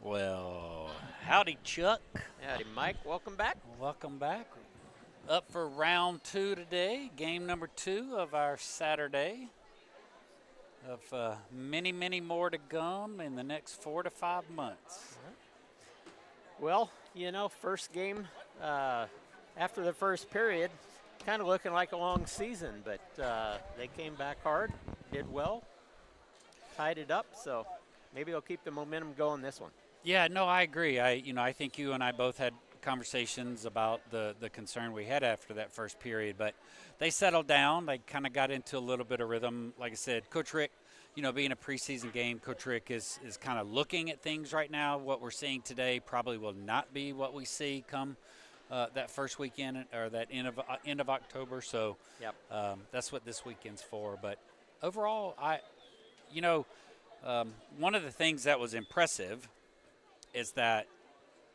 Well, howdy, Chuck. Howdy, Mike. Welcome back. Welcome back. Up for round two today, game number 2 of our Saturday. Of many, many more to come in the next 4 to 5 months. Well, first game after the first period, kind of looking like a long season, but they came back hard, did well, tied it up, so maybe they'll keep the momentum going this one. Yeah, no, I agree. I think you and I both had conversations about the concern we had after that first period, but they settled down. They kind of got into a little bit of rhythm. Like I said, Coach Rick, being a preseason game, Coach Rick is kind of looking at things right now. What we're seeing today probably will not be what we see come that first weekend or that end of October. So Yep. that's what this weekend's for. But overall, you know, one of the things that was impressive is that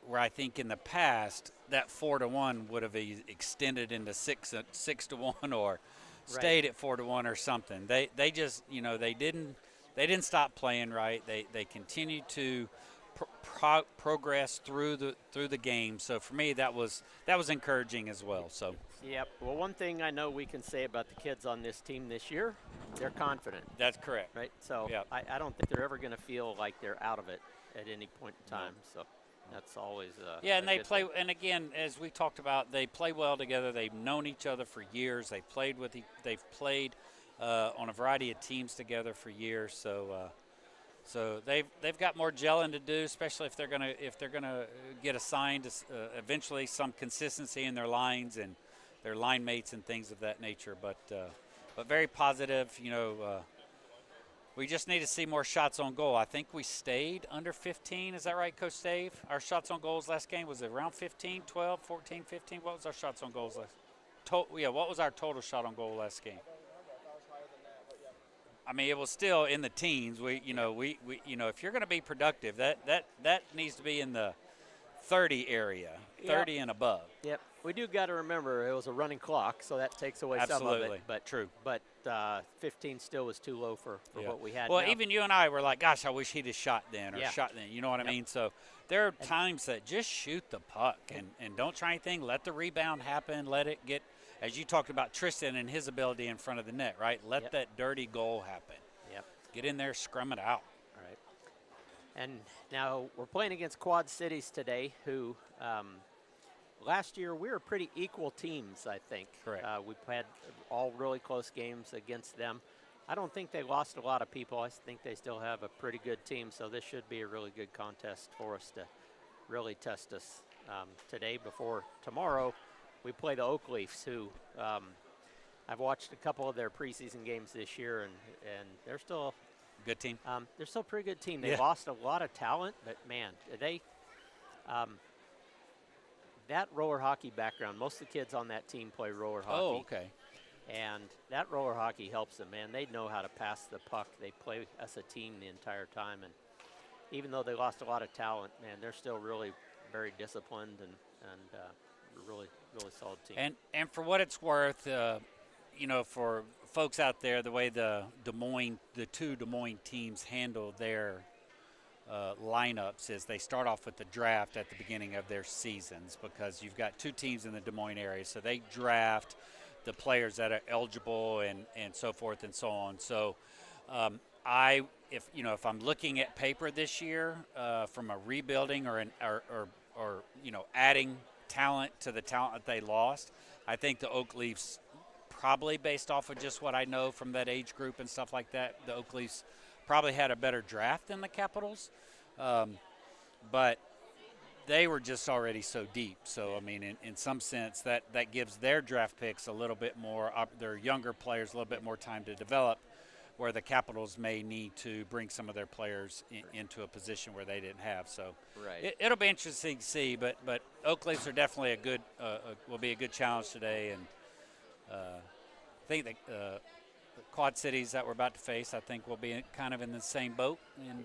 where I think in the past that 4-1 would have extended into 6-1 or stayed at 4-1 or something. They just they didn't stop playing right. They continued to progress through the game. So for me that was encouraging as well. So Yep. Well, one thing I know we can say about the kids on this team this year, they're confident, that's correct. right? So Yep. I don't think they're ever going to feel like they're out of it at any point in time. So that's always Yeah, a and they good play. thing. And again, as we talked about, they play well together. They've known each other for years. They've played on a variety of teams together for years. So they've got more gelling to do, especially if they're gonna get assigned eventually some consistency in their lines and their line mates and things of that nature. But very positive. We just need to see more shots on goal. I think we stayed under 15. Is that right, Coach Dave? Our shots on goals last game was around 15, 12, 14, 15. What was our shots on goals last? What was our total shot on goal last game? I mean, it was still in the teens. We if you're going to be productive, that needs to be in the 30 area, 30 and above. Yep. We do got to remember it was a running clock, so that takes away some of Absolutely. it. But True. But 15 still was too low for what we had. Well, now. even you and I were like, gosh, I wish he'd have shot then or Yeah. shot then. You know what I mean? So there are times that just shoot the puck and don't try anything. Let the rebound happen. Let it get, as you talked about Tristan and his ability in front of the net, right? Let that dirty goal happen. Yep. Get in there, scrum it out. All right. And now we're playing against Quad Cities today, who last year we were pretty equal teams, I think. Correct. We've had all really close games against them. I don't think they lost a lot of people. I think they still have a pretty good team, so this should be a really good contest for us to really test us today. Before tomorrow, we play the Oak Leafs, who I've watched a couple of their preseason games this year, and they're still Good team. they're still a pretty good team. They Yeah. lost a lot of talent, but man, they that roller hockey background. Most of the kids on that team play roller hockey. Oh, okay. And that roller hockey helps them, man. They know how to pass the puck. They play as a team the entire time, and even though they lost a lot of talent, man, they're still really very disciplined and really solid team. And for what it's worth, for folks out there, the way the two Des Moines teams handle their lineups is they start off with the draft at the beginning of their seasons because you've got two teams in the Des Moines area, so they draft the players that are eligible and so forth and so on. So if I'm looking at paper this year from a rebuilding or adding talent to the talent that they lost, I think the Oak Leafs, probably based off of just what I know from that age group and stuff like that, the Oak Leafs probably had a better draft than the Capitals, but they were just already so deep. So, I mean, in some sense, that gives their draft picks a little bit more, their younger players a little bit more time to develop, where the Capitals may need to bring some of their players into a position where they didn't have. So it'll be interesting to see, but Oak Leafs are definitely will be a good challenge today. And I think the Quad Cities that we're about to face, I think will be kind of in the same boat. And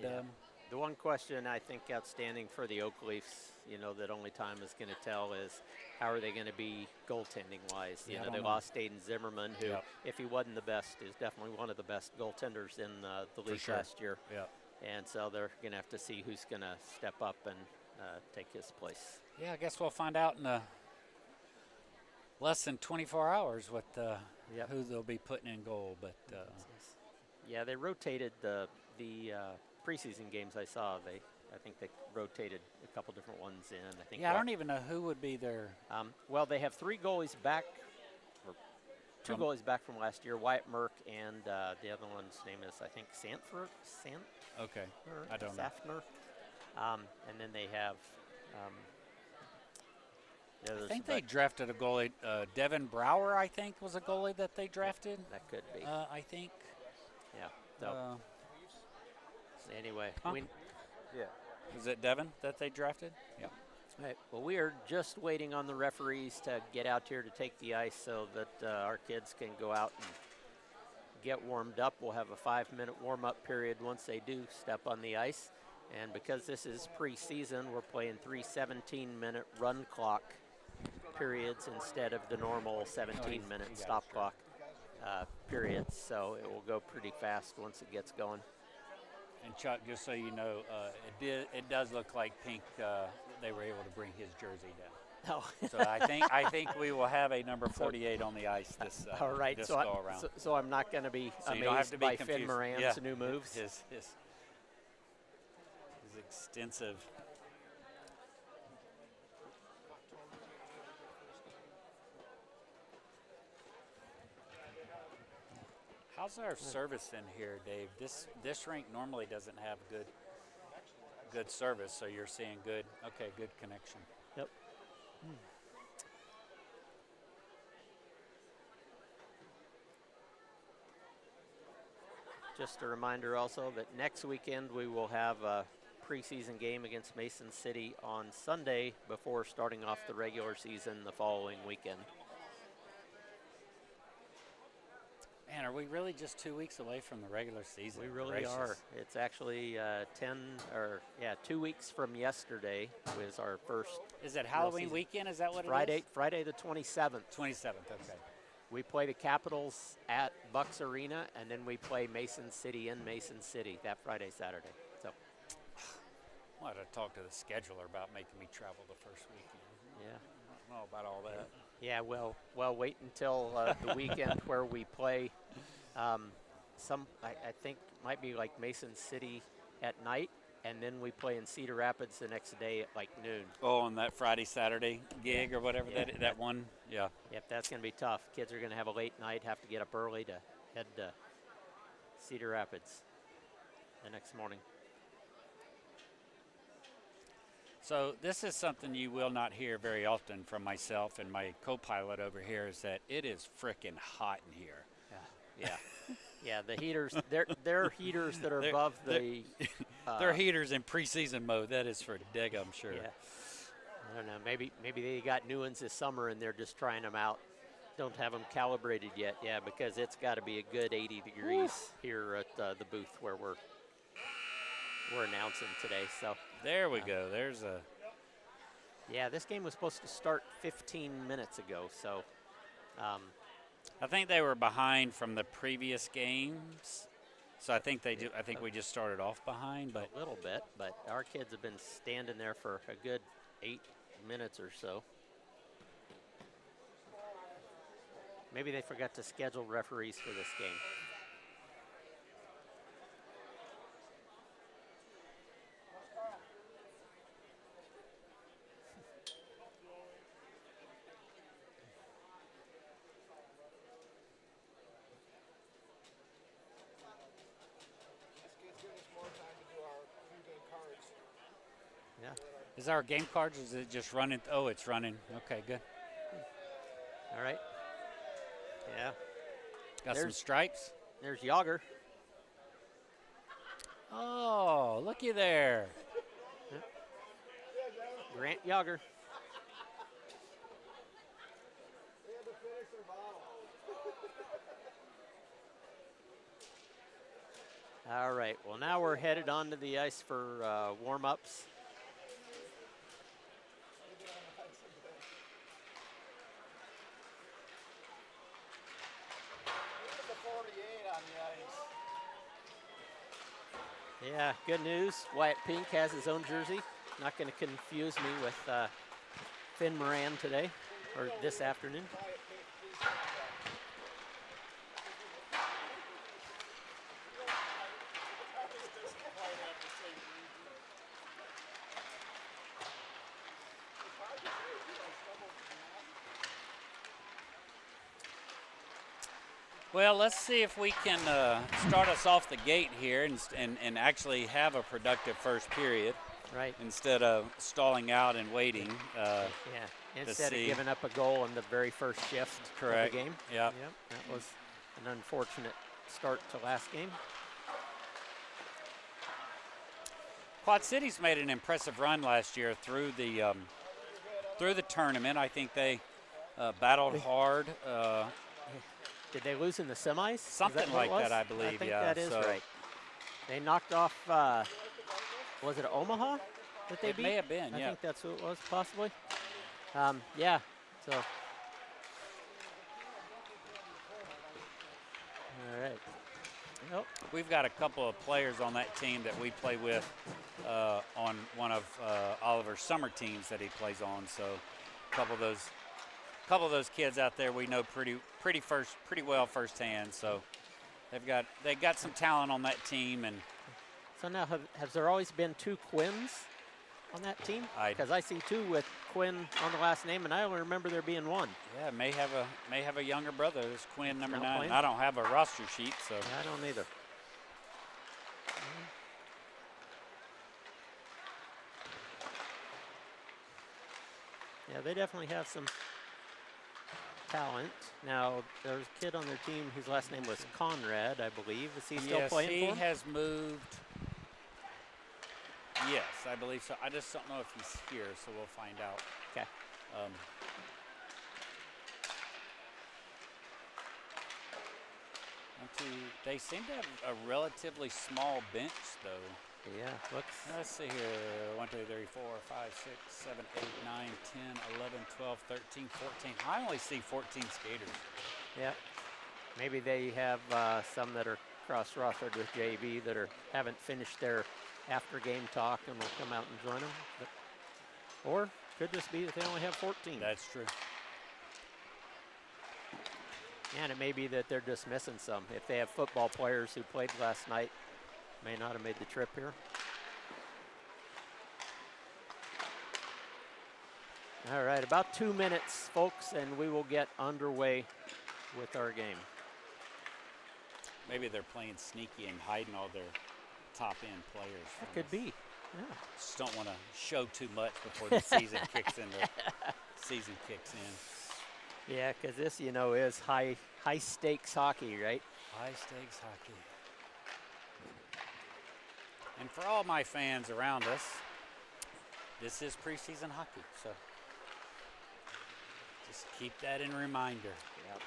the one question I think outstanding for the Oak Leafs, that only time is going to tell, is how are they going to be goaltending-wise? They lost Aiden Zimmerman, who, if he wasn't the best, is definitely one of the best goaltenders in the league last year. Yeah. And so they're going to have to see who's going to step up and take his place. Yeah, I guess we'll find out in less than 24 hours what who they'll be putting in goal. But yeah, they rotated the preseason games I saw. I think they rotated a couple different ones in. I think. Yeah, I don't even know who would be there. Well, they have 3 goalies back, or 2 goalies back from last year. Wyatt Merck and the other one's name is, I think, Sanford. Okay, I don't know. Safner. And then they have. I think they drafted a goalie. Devin Brower, I think, was a goalie that they drafted. That could be. I think. Yeah. So anyway, Is it Devin that they drafted? Yeah. Right. Well, we are just waiting on the referees to get out here to take the ice so that our kids can go out and get warmed up. We'll have a 5-minute warm-up period once they do step on the ice. And because this is preseason, we're playing 3 17-minute run clock periods instead of the normal 17-minute stop clock periods. So it will go pretty fast once it gets going. And Chuck, just so you know, it does look like Pink. They were able to bring his jersey down. Oh. So I think we will have a number 48 on the ice this all right. this so go around. So I'm not going to be amazed by Finn Moran's new moves. His extensive. How's our service in here, Dave? This rink normally doesn't have good service, so you're seeing good connection. Yep. Just a reminder also that next weekend we will have a preseason game against Mason City on Sunday before starting off the regular season the following weekend. Man, are we really just 2 weeks away from the regular season? We really are. It's actually 2 weeks from yesterday was our first. Is it Halloween weekend? Is that what Friday, it is? Friday the 27th. 27th, okay. We play the Capitals at Bucks Arena, and then we play Mason City in Mason City that Friday, Saturday. So I wanted to talk to the scheduler about making me travel the first weekend. Yeah. I don't know about all that. Yeah, well, wait until the weekend where we play I think might be like Mason City at night, and then we play in Cedar Rapids the next day at like noon. Oh, on that Friday, Saturday gig or whatever, that one? Yeah. Yep, that's going to be tough. Kids are going to have a late night, have to get up early to head to Cedar Rapids the next morning. So this is something you will not hear very often from myself and my co-pilot over here, is that it is frickin' hot in here. Yeah, the heaters, they're heaters that are above the... they're heaters in preseason mode. That is for Deg, I'm sure. Yeah. I don't know. Maybe they got new ones this summer and they're just trying them out. Don't have them calibrated yet. Yeah, because it's got to be a good 80 degrees here at the booth where we're announcing today. So there we go. There's a. Yeah, this game was supposed to start 15 minutes ago. So I think they were behind from the previous games. So I think they do. I think we just started off behind, but a little bit. But our kids have been standing there for a good 8 minutes or so. Maybe they forgot to schedule referees for this game. Yeah. Is our game cards? Is it just running? Oh, it's running. Okay, good. All right. Yeah. Got some stripes. There's Yager. Oh, looky there. Yep. Grant Yager. All right. Well, now we're headed onto the ice for warm-ups. Yeah, good news. Wyatt Pink has his own jersey. Not going to confuse me with Finn Moran today, or this afternoon. Well, let's see if we can start us off the gate here and actually have a productive first period. Right. Instead of stalling out and waiting. Yeah. Instead of giving up a goal in the very first shift Correct. of the game. Yep. That was an unfortunate start to last game. Quad Cities made an impressive run last year through the tournament. I think they battled hard. Did they lose in the semis? Something like that, I believe. I think that is right. They knocked off. Was it Omaha that they beat? It may have been. I yeah. think that's who it was, possibly. Yeah. So. All right. Nope. We've got a couple of players on that team that we play with on one of Oliver's summer teams that he plays on. So, a couple of those kids out there we know pretty well firsthand. So, they got some talent on that team. And so now, has there always been two Quinns on that team? Because I see two with Quinn on the last name, and I only remember there being one. Yeah, may have a younger brother. This Quinn number 9. Playing? I don't have a roster sheet, so Yeah, I don't either. Yeah, they definitely have some talent. Now, there's a kid on their team whose last name was Conrad, I believe. Is he still playing for them? He has moved. Yes, I believe so. I just don't know if he's here, so we'll find out. Okay. They seem to have a relatively small bench, though. Yeah, let's see here. 1, 2, 3, 4, 5, 6, 7, 8, 9, 10, 11, 12, 13, 14. I only see 14 skaters. Yeah. Maybe they have some that are cross-rostered with JV that haven't finished their after-game talk and will come out and join them. Or could just be that they only have 14. That's true. And it may be that they're just missing some. If they have football players who played last night, may not have made the trip here. All right, about 2 minutes, folks, and we will get underway with our game. Maybe they're playing sneaky and hiding all their top-end players. That could be, yeah. Just don't want to show too much before the season kicks in. Yeah, because this, is high-stakes hockey, right? High-stakes hockey. And for all my fans around us, this is preseason hockey, so just keep that in reminder. Yep.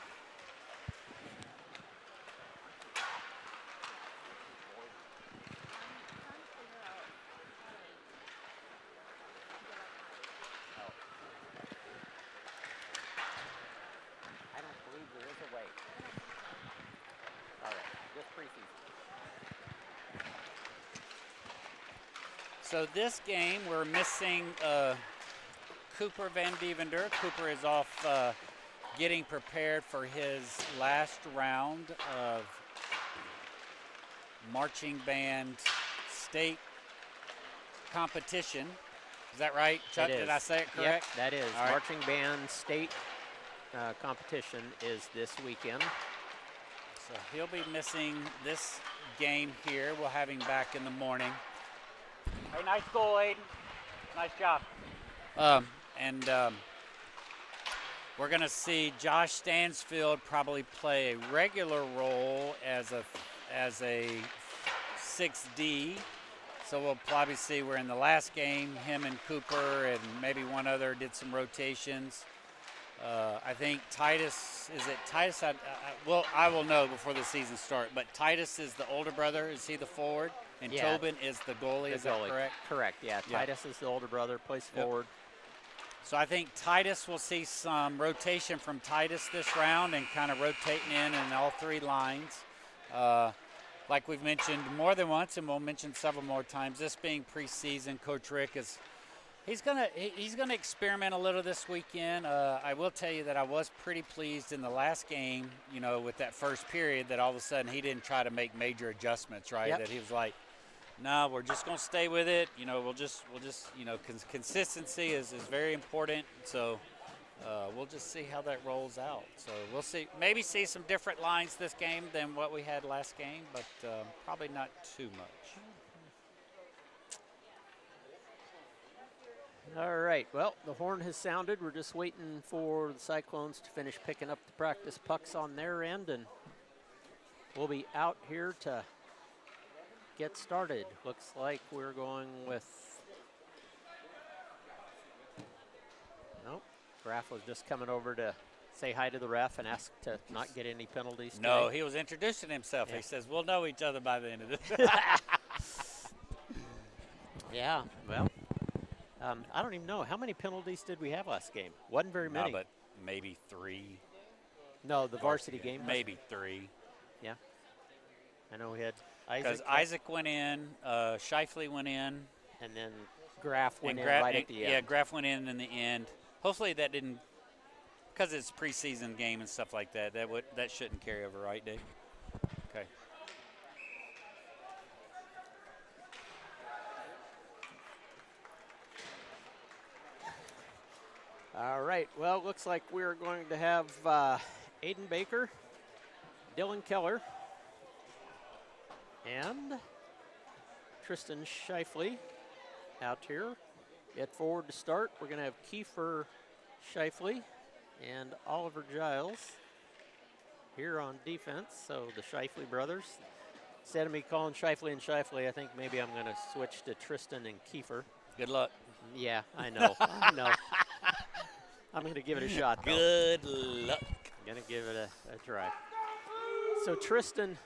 I don't believe there is a way. All right, just preseason. So this game, we're missing Cooper Van Devender. Cooper is off getting prepared for his last round of marching band state competition. Is that right, Chuck? Did I say it correct? Yep, that is. All right. Marching band state competition is this weekend. So he'll be missing this game here. We'll have him back in the morning. Hey, nice goal, Aiden. Nice job. We're going to see Josh Stansfield probably play a regular role as a 6D. So we'll probably see we're in the last game, him and Cooper and maybe one other did some rotations. I think Titus, is it Titus? I will know before the season starts, but Titus is the older brother. Is he the forward? And yeah. Tobin is the goalie, is that correct? Correct, yeah. Titus is the older brother, plays forward. So I think Titus will see some rotation from Titus this round and kind of rotating in all three lines. like we've mentioned more than once, and we'll mention several more times, this being preseason, Coach Rick is he's gonna experiment a little this weekend. I will tell you that I was pretty pleased in the last game, you know, with that first period, that all of a sudden he didn't try to make major adjustments, right? Yep. That he was like, no, we're just gonna stay with it. You know, we'll just you know, consistency is very important. So we'll just see how that rolls out. So we'll see, maybe see some different lines this game than what we had last game, but probably not too much. All right, well, the horn has sounded. We're just waiting for the Cyclones to finish picking up the practice pucks on their end, and we'll be out here to get started. Looks like we're going with, nope, Graf was just coming over to say hi to the ref and ask to not get any penalties today. No, he was introducing himself. Yeah. He says, we'll know each other by the end of this. Yeah, well, I don't even know. How many penalties did we have last game? Wasn't very many. No, but maybe 3. No, the varsity game. Maybe 3. Yeah. I know we had Isaac. Because Isaac went in, Shifley went in. And then Graf went in Graf, right at the end. Yeah, Graf went in the end. Hopefully that didn't, because it's preseason game and stuff like that, that shouldn't carry over, right, Dave? Okay. All right, well, it looks like we're going to have Aiden Baker, Dylan Keller, and Tristan Shifley out here. At forward to start, we're going to have Kiefer Shifley and Oliver Giles here on defense, so the Shifley brothers. Instead of me calling Shifley and Shifley, I think maybe I'm going to switch to Tristan and Kiefer. Good luck. Yeah, I know, I know. I'm going to give it a shot, though. Good luck. I'm going to give it a try. So Tristan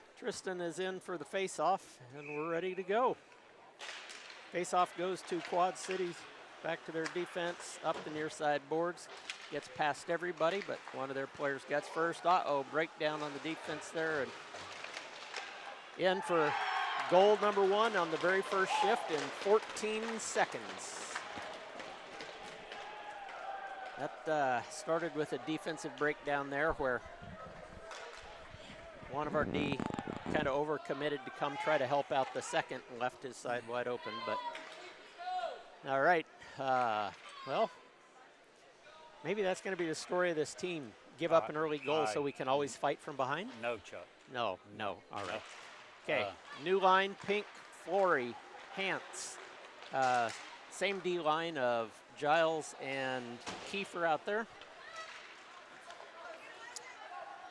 is in for the face-off, and we're ready to go. Face-off goes to Quad Cities, back to their defense, up the near side boards. Gets past everybody, but one of their players gets first. Uh-oh, breakdown on the defense there. And in for goal number 1 on the very first shift in 14 seconds. That started with a defensive breakdown there where one of our D kind of overcommitted to come try to help out the second and left his side wide open. But all right, well, maybe that's going to be the story of this team. Give up an early goal so we can always fight from behind? No, Chuck. No, all right. Okay, new line, Pink, Flory, Hance. Same D line of Giles and Kiefer out there.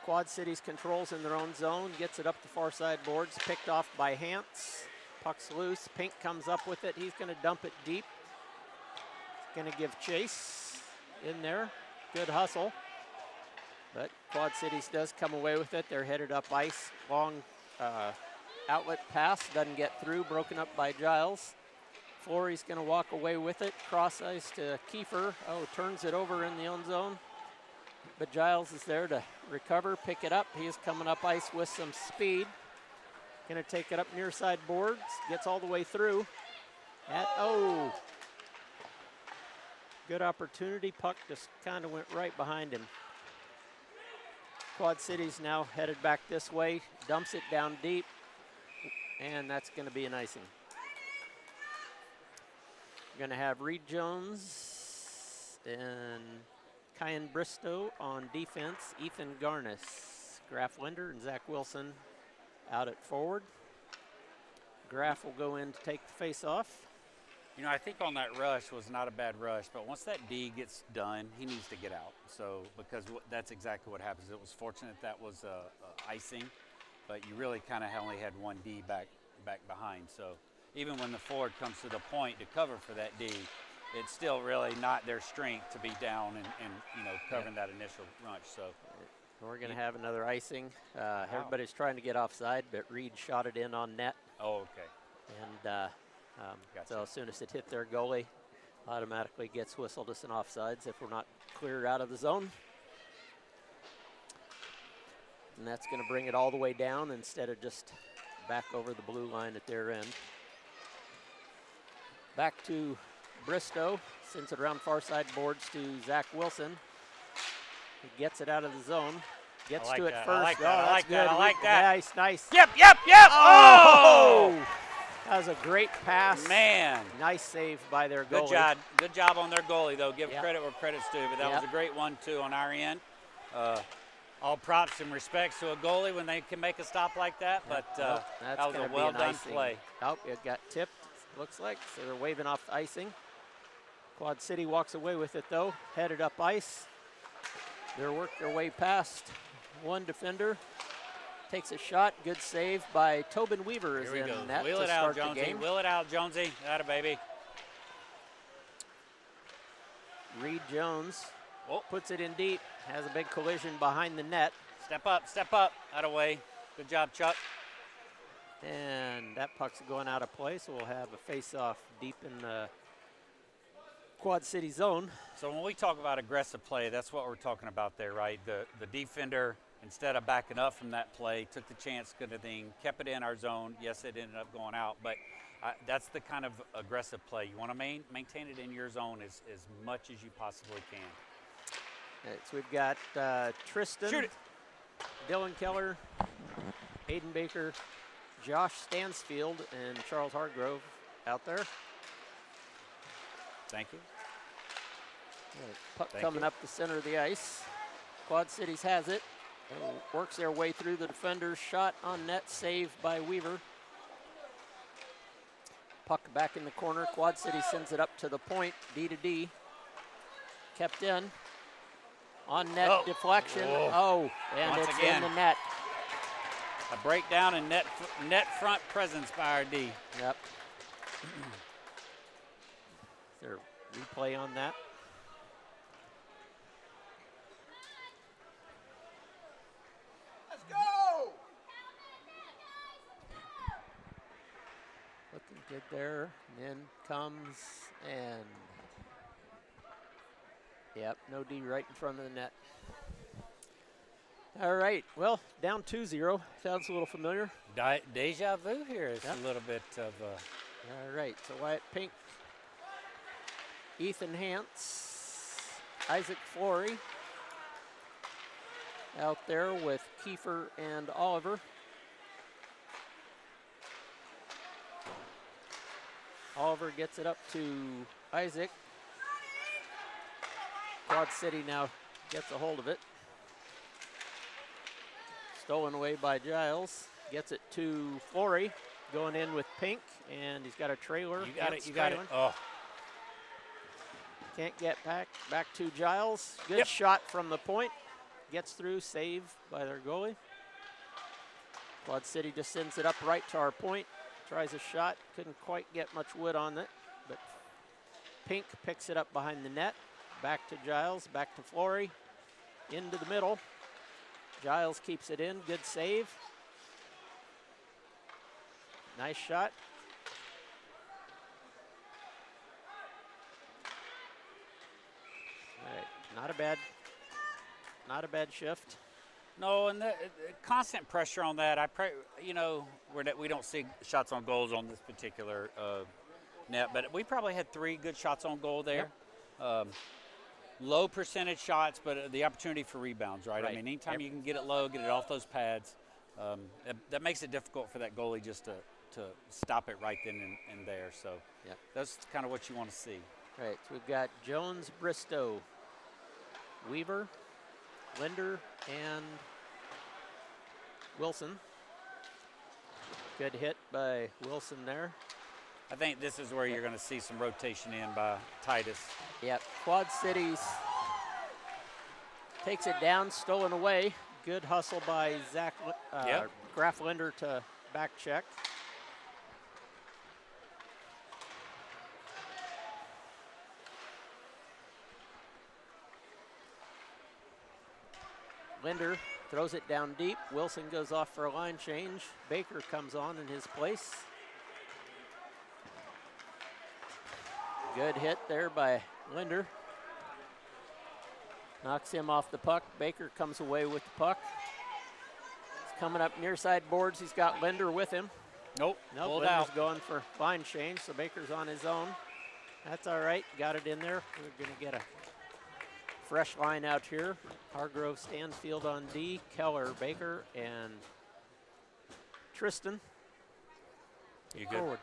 Quad Cities controls in their own zone, gets it up the far side boards, picked off by Hance. Puck's loose, Pink comes up with it. He's gonna dump it deep. He's gonna give chase in there. Good hustle. But Quad Cities does come away with it. They're headed up ice. Long outlet pass, doesn't get through, broken up by Giles. Flory's gonna walk away with it. Cross ice to Kiefer. Oh, turns it over in the own zone. But Giles is there to recover, pick it up. He is coming up ice with some speed. Gonna take it up near side boards. Gets all the way through. Good opportunity. Puck just kind of went right behind him. Quad Cities now headed back this way. Dumps it down deep. And that's gonna be an icing. We're gonna have Reed Jones and Kyan Bristow on defense. Ethan Garnis, Graf Linder, and Zach Wilson out at forward. Graf will go in to take the face off. You know, I think on that rush was not a bad rush, but once that D gets done, he needs to get out. So, because that's exactly what happens. It was fortunate that was icing, but you really kind of only had one D back behind. So, even when the forward comes to the point to cover for that D, it's still really not their strength to be down and you know, covering that initial rush. So we're going to have another icing. Everybody's trying to get offside, but Reed shot it in on net. Oh, okay. And Gotcha. so as soon as it hit their goalie, automatically gets whistled us an offsides if we're not cleared out of the zone. And that's going to bring it all the way down instead of just back over the blue line at their end. Back to Bristow, sends it around far side boards to Zach Wilson. He gets it out of the zone, gets to it first. I like that. Oh, I like good. that. I like that. Nice, nice. Yep. Oh! That was a great pass. Man. Nice save by their goalie. Good job. Good job on their goalie, though. Give Yep. credit where credit's due, but that Yep. was a great one, too, on our end. All props and respects to a goalie when they can make a stop like that, but That's that was gonna a be well-done icing. play. Oh, it got tipped, looks like, so they're waving off icing. Quad City walks away with it, though, headed up ice. They're worked their way past one defender. Takes a shot, good save by Tobin Weaver is Here we go. in net Wheel to it out, start the Jonesy. game. Wheel it out, Jonesy. Atta baby. Reed Jones Oh. puts it in deep, has a big collision behind the net, Step up. Out of way. Good job, Chuck. and that puck's going out of play, so we'll have a face-off deep in the Quad City zone. So when we talk about aggressive play, that's what we're talking about there, right? The defender, instead of backing up from that play, took the chance, good thing, kept it in our zone. Yes, it ended up going out, but that's the kind of aggressive play. You want to maintain it in your zone as much as you possibly can. Right, so we've got Tristan, Shoot it. Dylan Keller, Aiden Baker, Josh Stansfield, and Charles Hargrove out there. Thank you. Right, puck Thank coming you. up the center of the ice. Quad Cities has it. Works their way through the defenders. Shot on net, saved by Weaver. Puck back in the corner. Quad City sends it up to the point, D to D. Kept in. On net deflection. Oh, and Once it's again. in the net. A breakdown in net front presence by our D. Yep. Is there a replay on that? Let's go! Looking good there. And in comes and yep, no D right in front of the net. All right, well, down 2-0. Sounds a little familiar. Deja vu here is Yep. a little bit of All right, so Wyatt Pink, Ethan Hance, Isaac Flory out there with Kiefer and Oliver. Oliver gets it up to Isaac. Quad City now gets a hold of it. Stolen away by Giles. Gets it to Flory. Going in with Pink, and he's got a trailer. you got it. against You got it. Skyland. Oh, Can't get back to Giles. Good Yep. shot from the point. Gets through, save by their goalie. Quad City just sends it up right to our point. Tries a shot, couldn't quite get much wood on it, but Pink picks it up behind the net. Back to Giles, back to Flory, into the middle. Giles keeps it in, good save. Nice shot. All right, not a bad shift. no, and the constant pressure on that. We don't see shots on goals on this particular net, but we probably had 3 good shots on goal there. Low percentage shots, but the opportunity for rebounds, right? I Right. mean, anytime Yep. you can get it low, get it off those pads, that makes it difficult for that goalie just to stop it right then and there. So Yep. that's kind of what you want to see. All right, so we've got Jones, Bristow, Weaver, Linder, and Wilson. Good hit by Wilson there. I think this is where you're going to see some rotation in by Titus. Yep, Quad Cities takes it down, stolen away. Good hustle by Yep. Graf Linder to back check. Linder throws it down deep. Wilson goes off for a line change. Baker comes on in his place. Good hit there by Linder. Knocks him off the puck. Baker comes away with the puck. He's coming up near side boards. He's got Linder with him. Nope, Nope, pulled Whitmer's out. going for line change, so Baker's on his own. That's all right, got it in there. We're gonna get a fresh line out here. Hargrove, Stansfield on D, Keller, Baker, and Tristan. You good? Forward.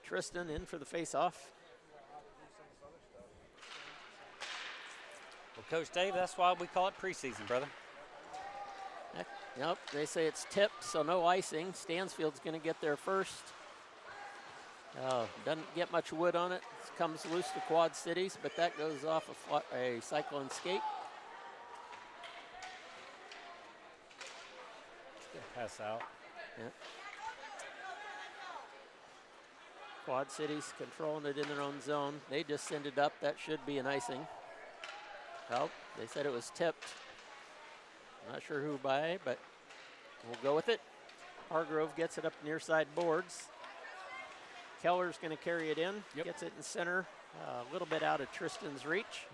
Tristan in for the face-off. Well, Coach Dave, that's why we call it preseason, brother. Nope, they say it's tipped, so no icing. Stansfield's going to get there first. Doesn't get much wood on it. It comes loose to Quad Cities, but that goes off a Cyclone skate. Pass out. Yep. Quad Cities controlling it in their own zone. They just send it up. That should be an icing. Well, they said it was tipped. Not sure who by, but we'll go with it. Hargrove gets it up near side boards. Keller's going to carry it in. Yep. Gets it in center. A little bit out of Tristan's reach.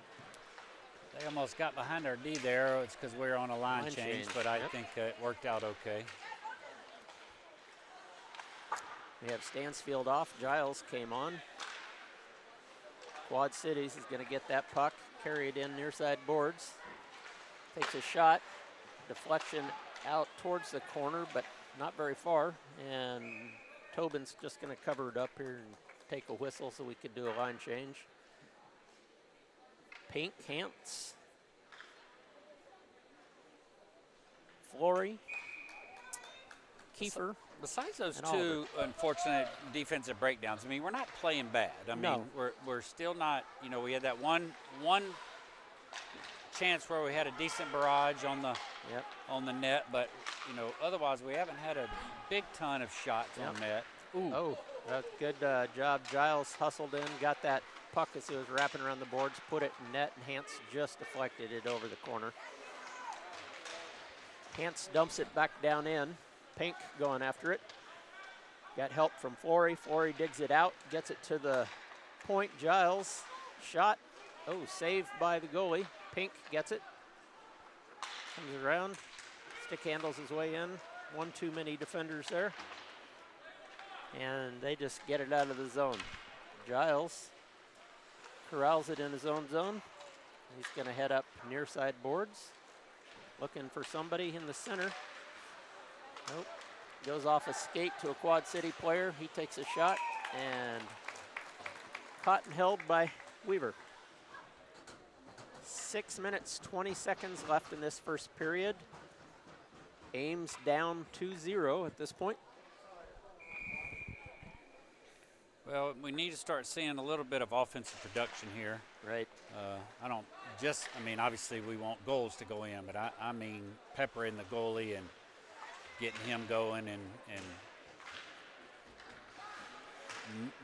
They almost got behind our D there. It's because we were on a line change, but I think it worked out okay. We have Stansfield off. Giles came on. Quad Cities is going to get that puck, carry it in near side boards. Takes a shot. Deflection out towards the corner, but not very far. And Tobin's just going to cover it up here and take a whistle so we could do a line change. Pink, Hance. Flory. Kiefer. Besides those and two unfortunate defensive breakdowns, I mean, we're not playing bad. I mean, No. we're still not, you know, we had that one chance where we had a decent barrage on the net, but, you know, otherwise we haven't had a big ton of shots on net. Ooh. Oh, that's good job. Giles hustled in, got that puck as it was wrapping around the boards, put it in net, and Hance just deflected it over the corner. Hance dumps it back down in. Pink going after it. Got help from Flory. Flory digs it out, gets it to the point. Giles, shot. Oh, saved by the goalie. Pink gets it. Comes around. Stick handles his way in. One too many defenders there. And they just get it out of the zone. Giles corrals it in his own zone. He's going to head up near side boards. Looking for somebody in the center. Nope. Goes off a skate to a Quad City player. He takes a shot and caught and held by Weaver. 6 minutes, 20 seconds left in this first period. Ames down 2-0 at this point. Well, we need to start seeing a little bit of offensive production here. Right. I mean, obviously we want goals to go in, but I mean peppering the goalie and getting him going and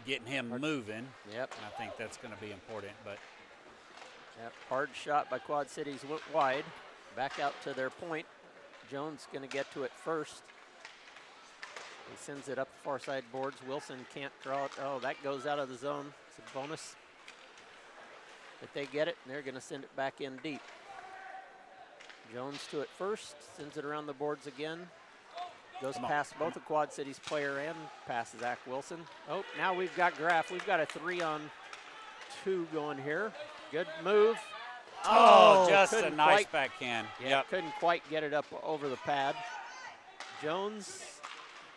getting him moving. Yep. And I think that's going to be important. But Yep. Hard shot by Quad Cities, went wide. Back out to their point. Jones going to get to it first. He sends it up the far side boards. Wilson can't draw it. Oh, that goes out of the zone. It's a bonus. But they get it, and they're going to send it back in deep. Jones to it first, sends it around the boards again. Goes past both the Quad Cities player and past Zach Wilson. Oh, now we've got Graff. We've got a 3-on-2 going here. Good move. oh just a couldn't nice quite- backhand. Yeah, Yep. couldn't quite get it up over the pad. Jones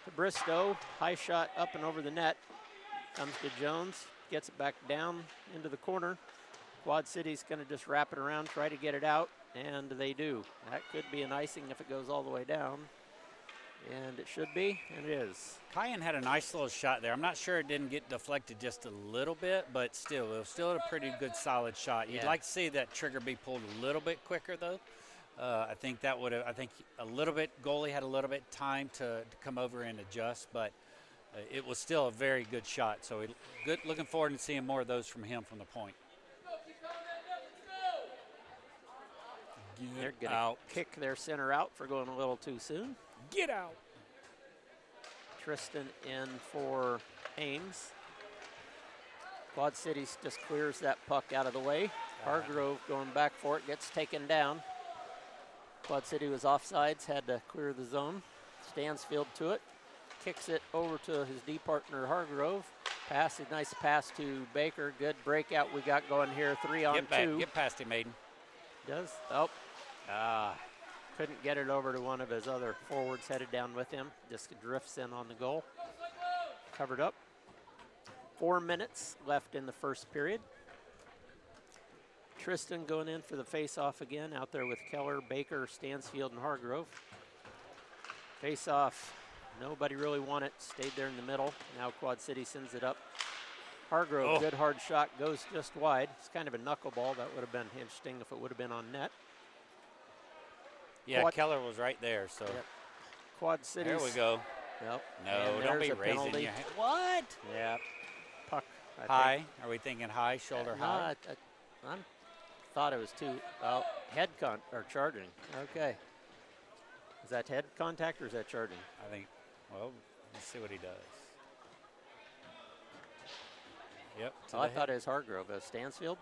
to Bristow. High shot up and over the net. Comes to Jones. Gets it back down into the corner. Quad City's going to just wrap it around, try to get it out, and they do. That could be an icing if it goes all the way down. And it should be, and it is. Kyan had a nice little shot there. I'm not sure it didn't get deflected just a little bit, but still, it was still a pretty good solid shot. You'd Yeah. like to see that trigger be pulled a little bit quicker, though. I think that would have. I think a little bit. Goalie had a little bit time to come over and adjust, but it was still a very good shot. So good. Looking forward to seeing more of those from him from the point. They're Get going to out. kick their center out for going a little too soon. Get out. Tristan in for Ames. Quad Cities just clears that puck out of the way. Hargrove going back for it, gets taken down. Quad City was offsides, had to clear the zone. Stansfield to it, kicks it over to his D partner Hargrove. Pass, a nice pass to Baker. Good breakout we got going here. 3 on 2. Get past him, Aiden. Does? Oh. Couldn't get it over to one of his other forwards headed down with him. Just drifts in on the goal. Covered up. 4 minutes left in the first period. Tristan going in for the face-off again, out there with Keller, Baker, Stansfield, and Hargrove. Face-off, nobody really won it, stayed there in the middle. Now Quad City sends it up. Hargrove, good hard shot, goes just wide. It's kind of a knuckleball. That would have been interesting if it would have been on net. Yeah, Keller was right there, so. Yep. Quad City. There we go. Yep. No, don't be raising penalty. your hand. What? Yeah. Puck. High? Are we thinking high, shoulder high? I thought it was head or charging. Okay. Is that head contact or is that charging? I think, well, let's see what he does. Yep. I thought it was Hargrove. Stansfield?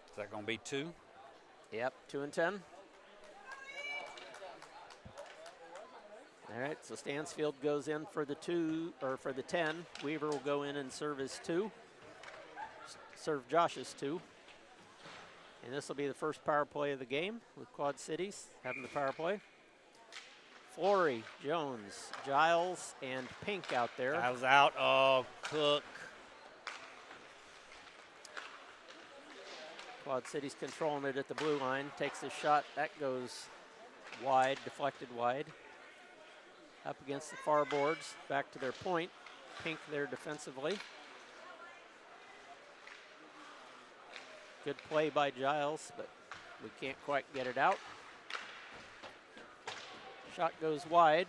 Is that going to be 2? Yep, 2 and 10. All right, so Stansfield goes in for the 2, or for the 10. Weaver will go in and serve his 2. Serve Josh's 2. And this will be the first power play of the game with Quad Cities having the power play. Flory, Jones, Giles, and Pink out there. Giles out. Oh, Cook. Quad Cities controlling it at the blue line. Takes a shot. That goes wide, deflected wide. Up against the far boards. Back to their point. Pink there defensively. Good play by Giles, but we can't quite get it out. Shot goes wide.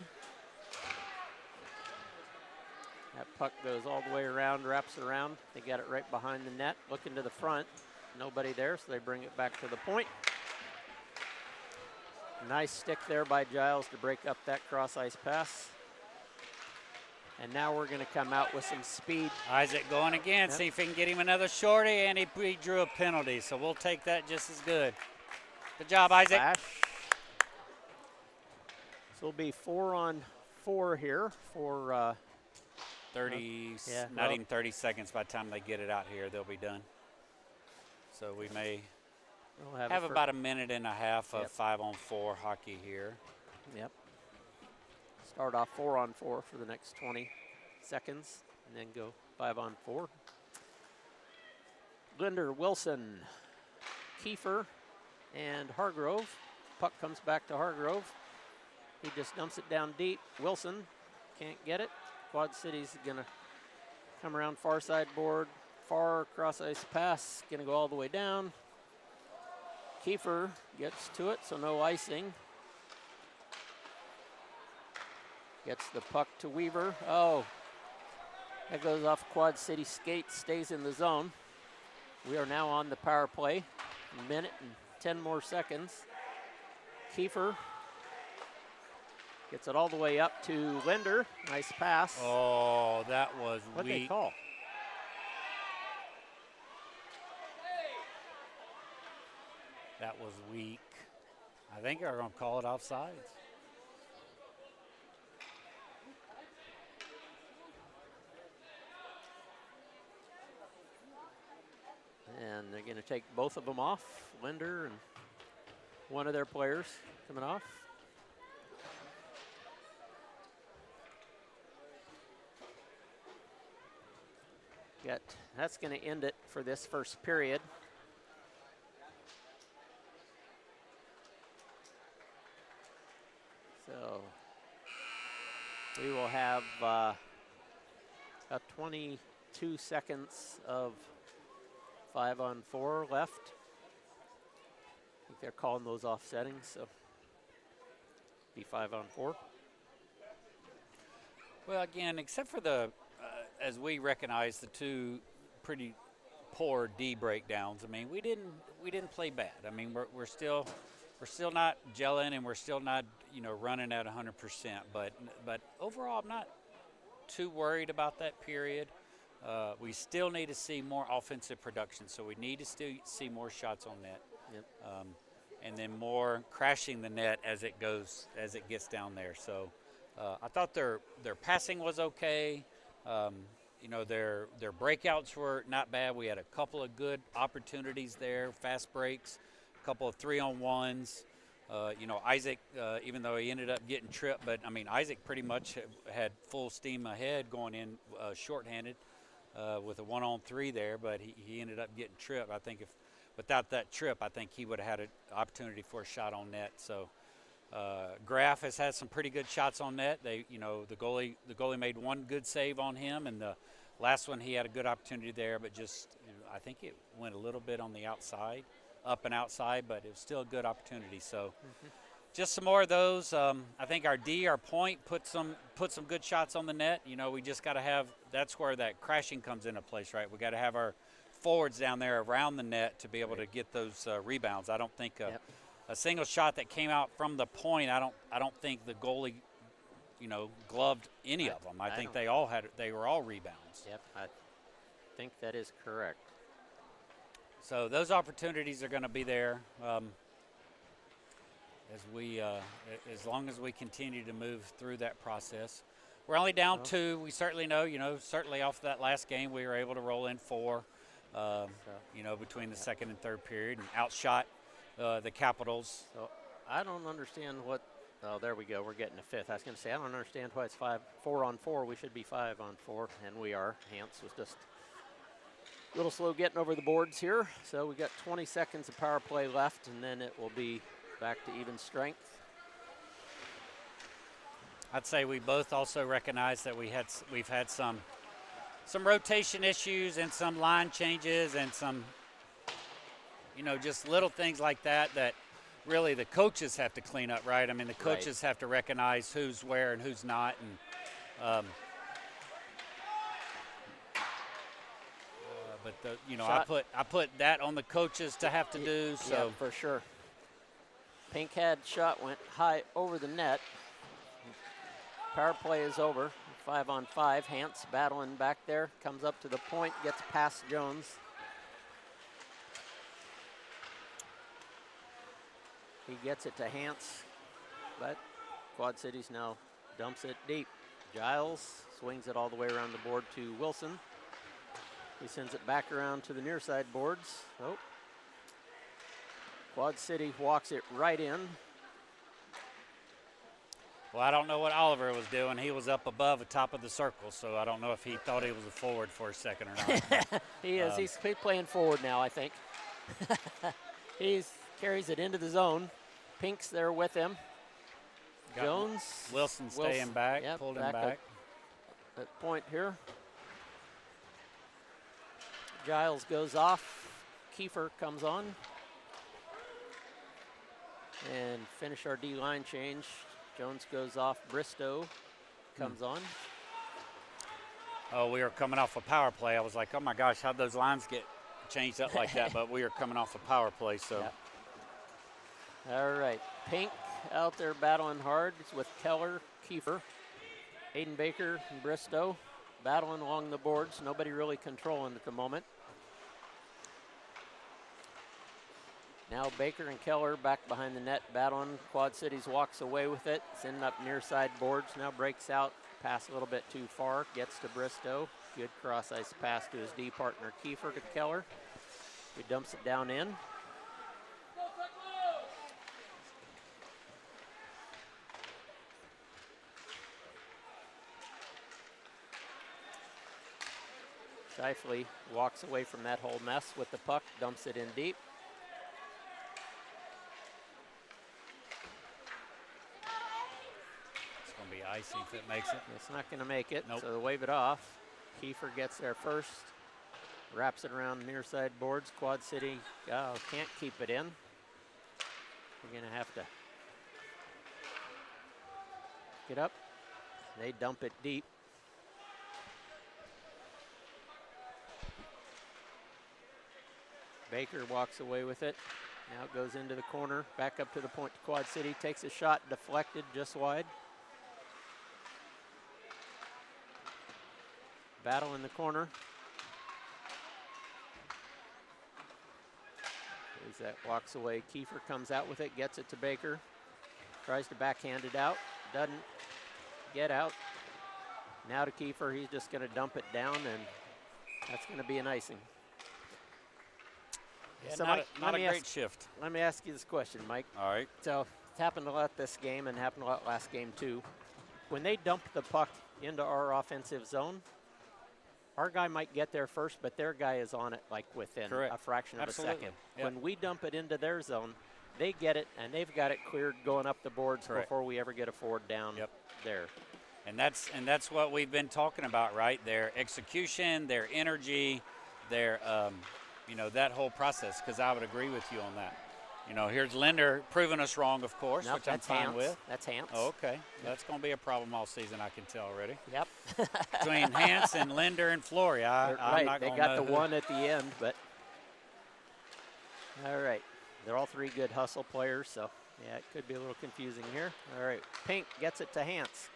That puck goes all the way around, wraps around. They got it right behind the net, looking to the front. Nobody there, so they bring it back to the point. Nice stick there by Giles to break up that cross ice pass. And now we're going to come out with some speed. Isaac going again, see if he can get him another shorty, and he drew a penalty, so we'll take that just as good. Good job, Isaac. Flash. So it'll be 4 on 4 here for 30, yeah, not even 30 seconds by the time they get it out here, they'll be done. So we may have about a minute and a half of 5 on 4 hockey here. Yep. Start off 4 on 4 for the next 20 seconds and then go 5 on 4. Linder, Wilson, Kiefer, and Hargrove. Puck comes back to Hargrove. He just dumps it down deep. Wilson can't get it. Quad City's going to come around far side board. Far cross ice pass, going to go all the way down. Kiefer gets to it, so no icing. Gets the puck to Weaver. Oh, that goes off Quad City skates, stays in the zone. We are now on the power play. A minute and 10 more seconds. Kiefer gets it all the way up to Linder. Nice pass. Oh, that was weak. What'd they call? That was weak. I think they're going to call it offsides. And they're going to take both of them off. Linder and one of their players coming off. That's going to end it for this first period. So we will have about 22 seconds of 5 on 4 left. I think they're calling those off settings, so be 5 on 4. Well, again, except for the, as we recognize, the 2 pretty poor D breakdowns. I mean, we didn't play bad. I mean, we're still not gelling, and we're still not, running at 100%. But overall, I'm not too worried about that period. We still need to see more offensive production, so we need to still see more shots on net. Yep. And then more crashing the net as it gets down there. So I thought their passing was okay. Their breakouts were not bad. We had a couple of good opportunities there, fast breaks, a couple of 3-on-1s. Isaac, even though he ended up getting tripped, but I mean, Isaac pretty much had full steam ahead going in shorthanded with a 1-on-3 there, but he ended up getting tripped. I think if without that trip, I think he would have had an opportunity for a shot on net. So Graff has had some pretty good shots on net. The goalie made one good save on him, and the last one he had a good opportunity there, but just I think it went a little bit on the outside, up and outside, but it was still a good opportunity. So just some more of those. I think our point put some good shots on the net. We just got to have, that's where that crashing comes into place, right? We got to have our forwards down there around the net to be able to get those rebounds. I don't think a single shot that came out from the point, I don't think the goalie gloved any of them. I think they were all rebounds. Yep, I think that is correct. So those opportunities are going to be there as long as we continue to move through that process. We're only down 2. We certainly know, certainly off that last game we were able to roll in 4. Between the second and third period, and outshot the Capitals. So I don't understand what. Oh, there we go. We're getting a fifth. I was going to say I don't understand why it's 4-on-4. We should be 5-on-4, and we are. Hance was just a little slow getting over the boards here. So we got 20 seconds of power play left, and then it will be back to even strength. I'd say we both also recognize that we've had some rotation issues and some line changes and some, just little things like that really the coaches have to clean up, right? I mean, the coaches have to recognize who's where and who's not. And I put that on the coaches to have to do. So yeah, for sure. Pinkhead shot went high over the net. Power play is over. 5-on-5. Hance battling back there. Comes up to the point, gets past Jones. He gets it to Hance, but Quad Cities now dumps it deep. Giles swings it all the way around the board to Wilson. He sends it back around to the near side boards. Oh. Quad City walks it right in. Well, I don't know what Oliver was doing. He was up above the top of the circle, so I don't know if he thought he was a forward for a second or not. He is. He's playing forward now, I think. He carries it into the zone. Pink's there with him. Jones. Wilson staying back, yep, pulled him back. At point here. Giles goes off. Kiefer comes on. And finish our D-line change. Jones goes off. Bristow comes on. Oh, we were coming off a power play. I was like, oh my gosh, how'd those lines get changed up like that? But we were coming off a power play, so. Yep. All right, Pink out there battling hard with Keller, Kiefer, Aiden Baker, and Bristow battling along the boards. Nobody really controlling at the moment. Now Baker and Keller back behind the net battling. Quad Cities walks away with it. It's ending up near side boards. Now breaks out. Pass a little bit too far. Gets to Bristow. Good cross ice pass to his D partner Kiefer to Keller. He dumps it down in. Shifley walks away from that whole mess with the puck, dumps it in deep. It's going to be icy if it makes it. It's not going to make it, nope. So they wave it off. Kiefer gets there first, wraps it around near side boards. Quad City can't keep it in. We're going to have to get up. They dump it deep. Baker walks away with it. Now it goes into the corner, back up to the point to Quad City. Takes a shot, deflected just wide. Battle in the corner. as that walks away. Kiefer comes out with it, gets it to Baker. Tries to backhand it out. Doesn't get out. Now to Kiefer. He's just going to dump it down, and that's going to be an icing. Yeah, So not Mike, a great shift. Let me ask you this question, Mike. All right. So it's happened a lot this game and happened a lot last game too. When they dump the puck into our offensive zone, our guy might get there first, but their guy is on it like within Correct. a fraction of Absolutely. a second. Yep. When we dump it into their zone, they get it, and they've got it cleared going up the boards Correct. before we ever get a forward down there. And that's what we've been talking about, right? Their execution, their energy, their that whole process. Because I would agree with you on that. Here's Linder proving us wrong, of course, Nope, which I'm fine with. That's Hans. Oh, okay. That's going to be a problem all season, I can tell already. Yep. Between Hans and Linder and Flory, I'm right. not They going got the one at the end, but all right. They're all three good hustle players, so yeah, it could be a little confusing here. All right. Pink gets it to Hans.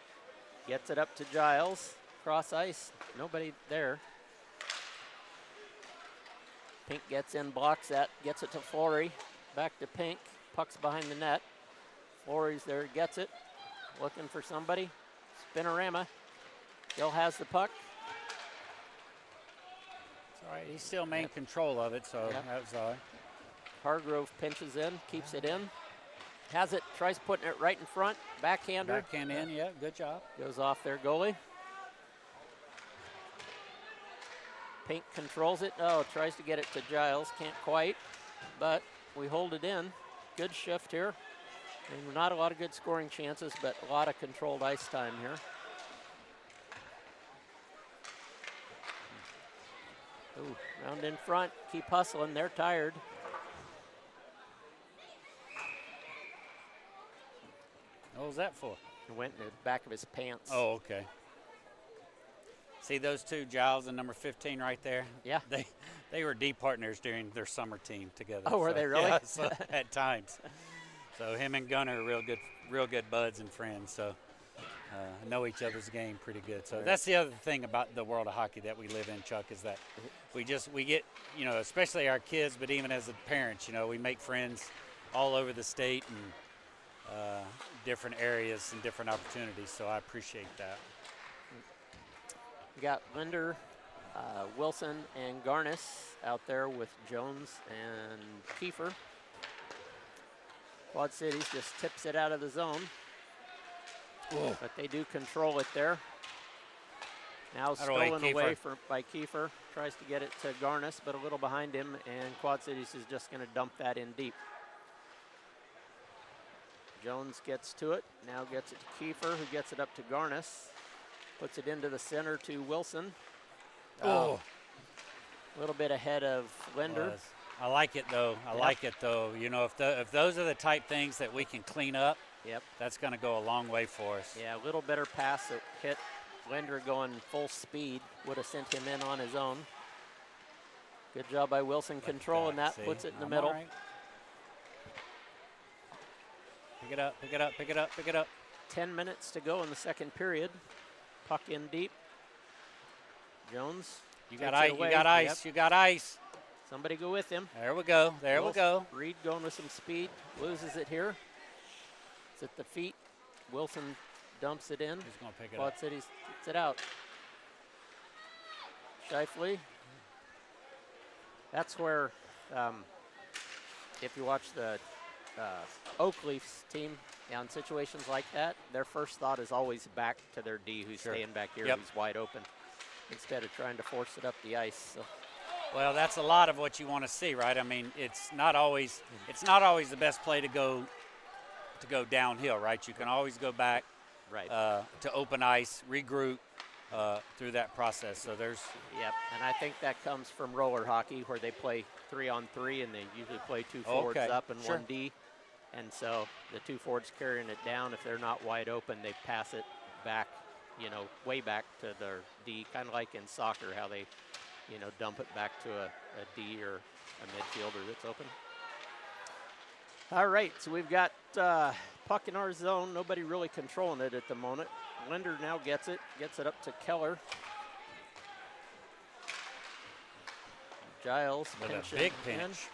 Gets it up to Giles. Cross ice. Nobody there. Pink gets in, blocks that, gets it to Flory. Back to Pink. Puck's behind the net. Flory's there, gets it. Looking for somebody. Spinorama. Still has the puck. It's all right. He still maintained control of it, so that was all right. Hargrove pinches in, keeps it in. Has it, tries putting it right in front. Backhander. Backhand in, yeah, good job. Goes off their goalie. Pink controls it. Oh, tries to get it to Giles. Can't quite, but we hold it in. Good shift here. And not a lot of good scoring chances, but a lot of controlled ice time here. Ooh, round in front. Keep hustling. They're tired. What was that for? It went in the back of his pants. Oh, okay. See those two, Giles and number 15 right there? Yeah. They were D partners during their summer team together. Oh, were they really? Yeah, so at times. So him and Gunnar are real good buds and friends. So know each other's game pretty good. So that's the other thing about the world of hockey that we live in, Chuck, is that we get, especially our kids, but even as parents, we make friends all over the state and different areas and different opportunities. So I appreciate that. We got Linder, Wilson, and Garnis out there with Jones and Kiefer. Quad Cities just tips it out of the zone. Whoa. But they do control it there. Now stolen away by Kiefer. Tries to get it to Garnis, but a little behind him, and Quad Cities is just going to dump that in deep. Jones gets to it, now gets it to Kiefer, who gets it up to Garnis. Puts it into the center to Wilson. A little bit ahead of Linder. I like it, though. I like it, though. If those are the type things that we can clean up, that's going to go a long way for us. Yeah, a little better pass that hit Linder going full speed. Would have sent him in on his own. Good job by Wilson controlling that. Puts it in the middle. Right. Pick it up, pick it up, pick it up, pick it up. 10 minutes to go in the second period. Puck in deep. Jones. You got ice, you got ice. Somebody go with him. There we go, there we go. Reed going with some speed. Loses it here. It's at the feet. Wilson dumps it in. He's going to pick it Quad up. Cities gets it out. Shifley. That's where, if you watch the Oak Leafs team on situations like that, their first thought is always back to their D who's staying back here, who's wide open, instead of trying to force it up the ice. So. Well, that's a lot of what you want to see, right? I mean, it's not always the best play to go downhill, right? You can always go back to open ice, regroup through that process. So there's and I think that comes from roller hockey where they play 3-on-3 and they usually play two forwards up and one D. And so the two forwards carrying it down, if they're not wide open, they pass it back, way back to their D, kind of like in soccer, how they, dump it back to a D or a midfielder that's open. All right, so we've got puck in our zone. Nobody really controlling it at the moment. Linder now gets it up to Keller. Giles with a big pinch.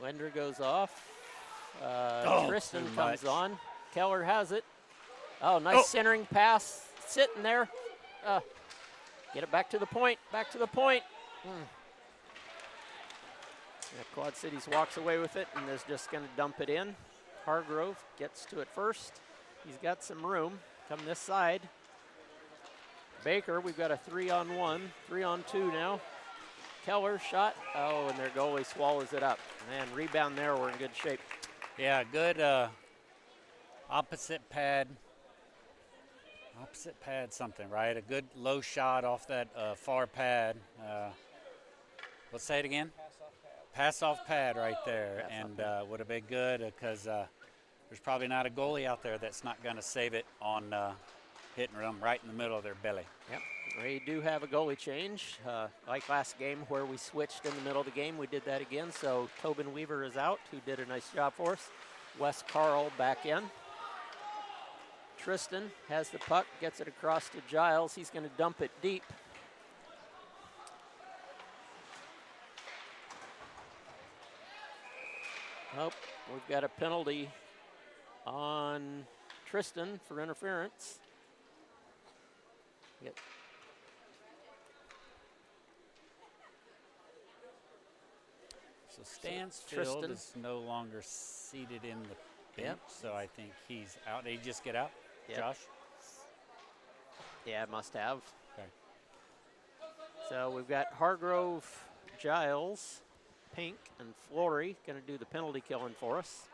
Linder goes off. Oh, Tristan too comes much. on. Keller has it. Oh, nice centering pass. Sitting there. Get it back to the point. Back to the point. Yeah, Quad Cities walks away with it and is just going to dump it in. Hargrove gets to it first. He's got some room. Come this side. Baker, we've got a 3-on-1, 3-on-2 now. Keller shot. Oh, and their goalie swallows it up. Man, rebound there. We're in good shape. Yeah, good opposite pad something, right? A good low shot off that far pad. Let's say it again. Pass off pad right there, and would have been good because there's probably not a goalie out there that's not going to save it on hitting them right in the middle of their belly. Yep, we do have a goalie change. Like last game where we switched in the middle of the game, we did that again. So Tobin Weaver is out, who did a nice job for us. Wes Carl back in. Tristan has the puck, gets it across to Giles. He's going to dump it deep. Oh, we've got a penalty on Tristan for interference. Yep. So Stansfield Tristan is no longer seated in the bench, Yep. so I think he's out. Did he just get out, Yep. Josh? Yeah, must have. Okay. So we've got Hargrove, Giles, Pink, and Flory going to do the penalty killing for us.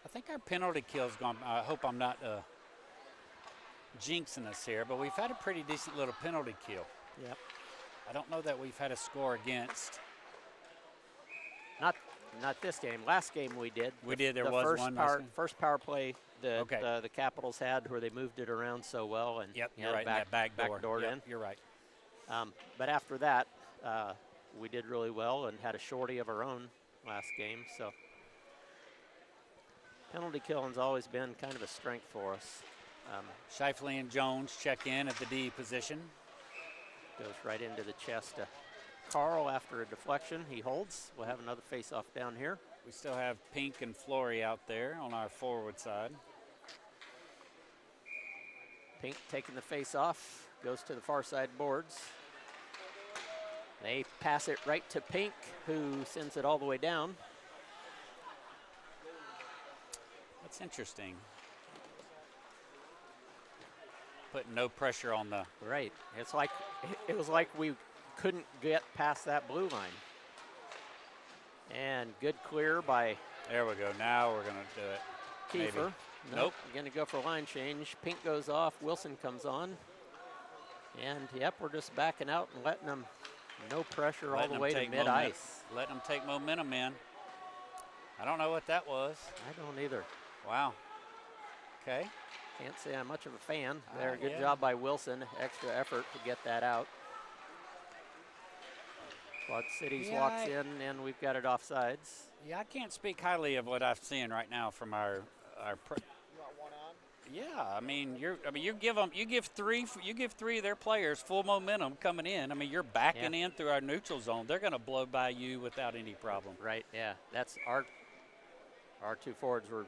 I think our penalty kill's gone. I hope I'm not jinxing us here, but we've had a pretty decent little penalty kill. Yep. I don't know that we've had a score against. Not this game. Last game we did. We did. There the was first one. first power play the Okay. the Capitals had where they moved it around so well and Yep, you you're know, right. That back door. backdoored Yep, in. you're right. But after that, we did really well and had a shorty of our own last game. So penalty killing's always been kind of a strength for us. Shifley and Jones check in at the D position. Goes right into the chest of Carl after a deflection. He holds. We'll have another face-off down here. We still have Pink and Flory out there on our forward side. Pink taking the face-off. Goes to the far side boards. They pass it right to Pink, who sends it all the way down. That's interesting. Putting no pressure on the. Right. It was like we couldn't get past that blue line. And good clear by There we go. Now we're going to do it. Kiefer. Maybe. Nope. Going to go for a line change. Pink goes off. Wilson comes on. And, yep, we're just backing out and letting them no pressure all Letting the them way to take mid-ice. Letting them take momentum in. I don't know what that was. I don't either. Wow. Okay. Can't say I'm much of a fan. There, good yeah. job by Wilson. Extra effort to get that out. Quad Cities Yeah, walks in, and we've got it offsides. Yeah, I can't speak highly of what I'm seeing right now from our. You want one on? Yeah, you give three of their players full momentum coming in. I mean, you're backing in through our neutral zone. They're going to blow by you without any problem. Right, yeah. That's our two forwards were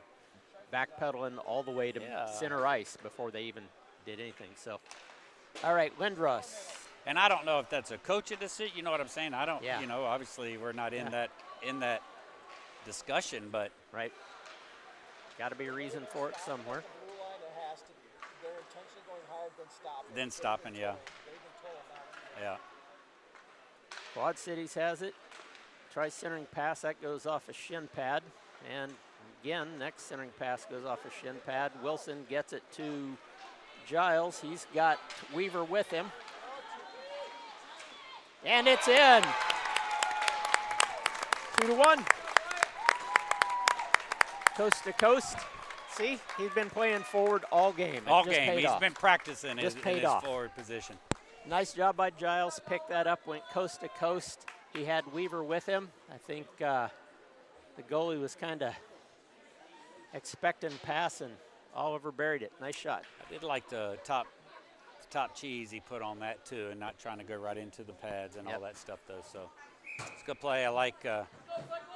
backpedaling all the way to center ice before they even did anything. So, all right, Lindros. And I don't know if that's a coaching decision. You know what I'm saying? I don't. Yeah. You know, obviously we're not in that discussion, but Right. Got to be a reason for it somewhere. Blue line, it has to be. They're intentionally going hard, then then stopping. Yeah. They've been told that. Yeah. Quad Cities has it. Tries centering pass. That goes off a shin pad. And again, next centering pass goes off a shin pad. Wilson gets it to Giles. He's got Weaver with him. And it's in. 2-1. Coast to coast. See, he's been playing forward all game. It All just game. paid He's off. been practicing Just in paid his off. forward position. Nice job by Giles. Picked that up, went coast to coast. He had Weaver with him. I think the goalie was kind of expecting pass, and Oliver buried it. Nice shot. I did like the top top cheese he put on that too, and not trying to go right into the pads and all that stuff though. So it's a good play. I like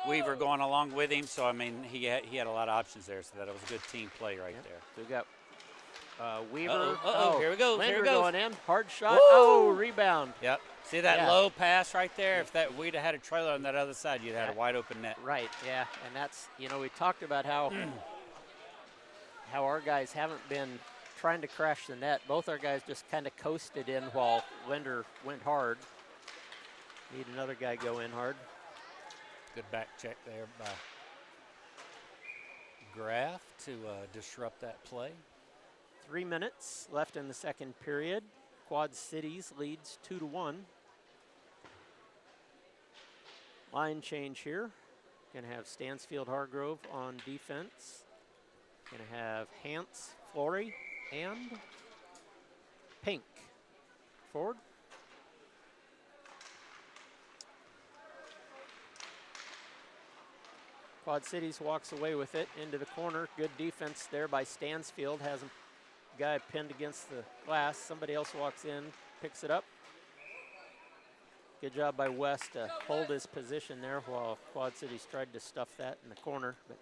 Weaver going along with him. So I mean, he had a lot of options there. So that was a good team play right there. So we got Weaver. Uh-oh, here we go. Linder Here we go. going in. Hard shot. Woo! Oh, rebound. Yep. See that Yeah. low pass right there? If we'd have had a trailer on that other side, you'd have had a wide open net. Right, yeah. And that's, we talked about how our guys haven't been trying to crash the net. Both our guys just kind of coasted in while Linder went hard. Need another guy go in hard. Good back check there by Graff to disrupt that play. 3 minutes left in the second period. Quad Cities leads 2-1. Line change here. Gonna have Stansfield Hargrove on defense. Gonna have Hance, Flory, and Pink forward. Quad Cities walks away with it into the corner. Good defense there by Stansfield. Has a guy pinned against the glass. Somebody else walks in, picks it up. Good job by West to hold his position there while Quad Cities tried to stuff that in the corner. But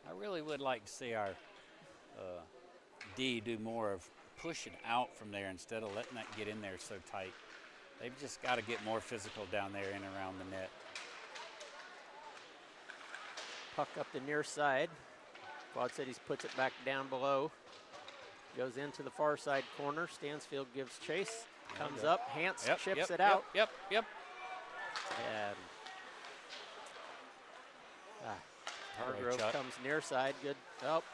I really would like to see our D do more of pushing out from there instead of letting that get in there so tight. They've just got to get more physical down there and around the net. puck up the near side. Quad Cities puts it back down below. Goes into the far side corner. Stansfield gives chase. Comes up. Hance chips it out. Yep. And Hargrove comes near side. Good help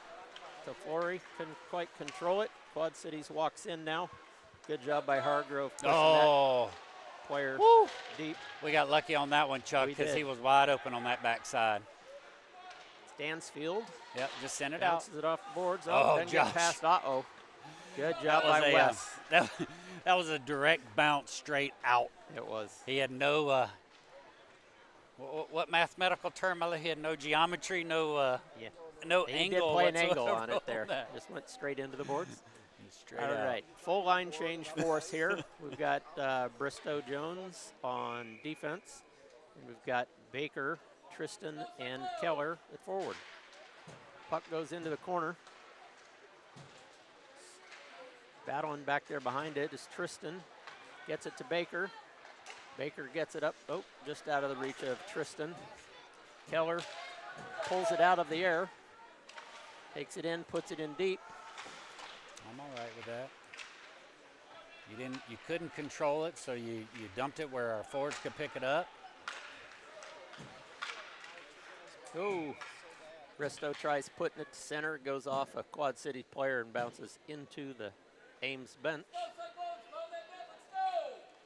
to Flory. Couldn't quite control it. Quad Cities walks in now. Good job by Hargrove pushing that player deep. We got lucky on that one, Chuck, because he was wide open on that backside. Stansfield. Yep, just send it out. Bounces it off the boards. Oh, Josh. Get past. Good job by Wes. That was a direct bounce straight out. It was. He had no, what mathematical term? He had no geometry, no angle. He did play an angle on it there. Just went straight into the boards. All right, full line change for us here. We've got Bristow Jones on defense, and we've got Baker, Tristan, and Keller at forward. Puck goes into the corner. Battling back there behind it is Tristan. Gets it to Baker. Baker gets it up, just out of the reach of Tristan. Keller pulls it out of the air. Takes it in, puts it in deep. I'm all right with that. You couldn't control it, so you dumped it where our forwards could pick it up. Bristow tries putting it to center, goes off a Quad City player and bounces into the Ames bench.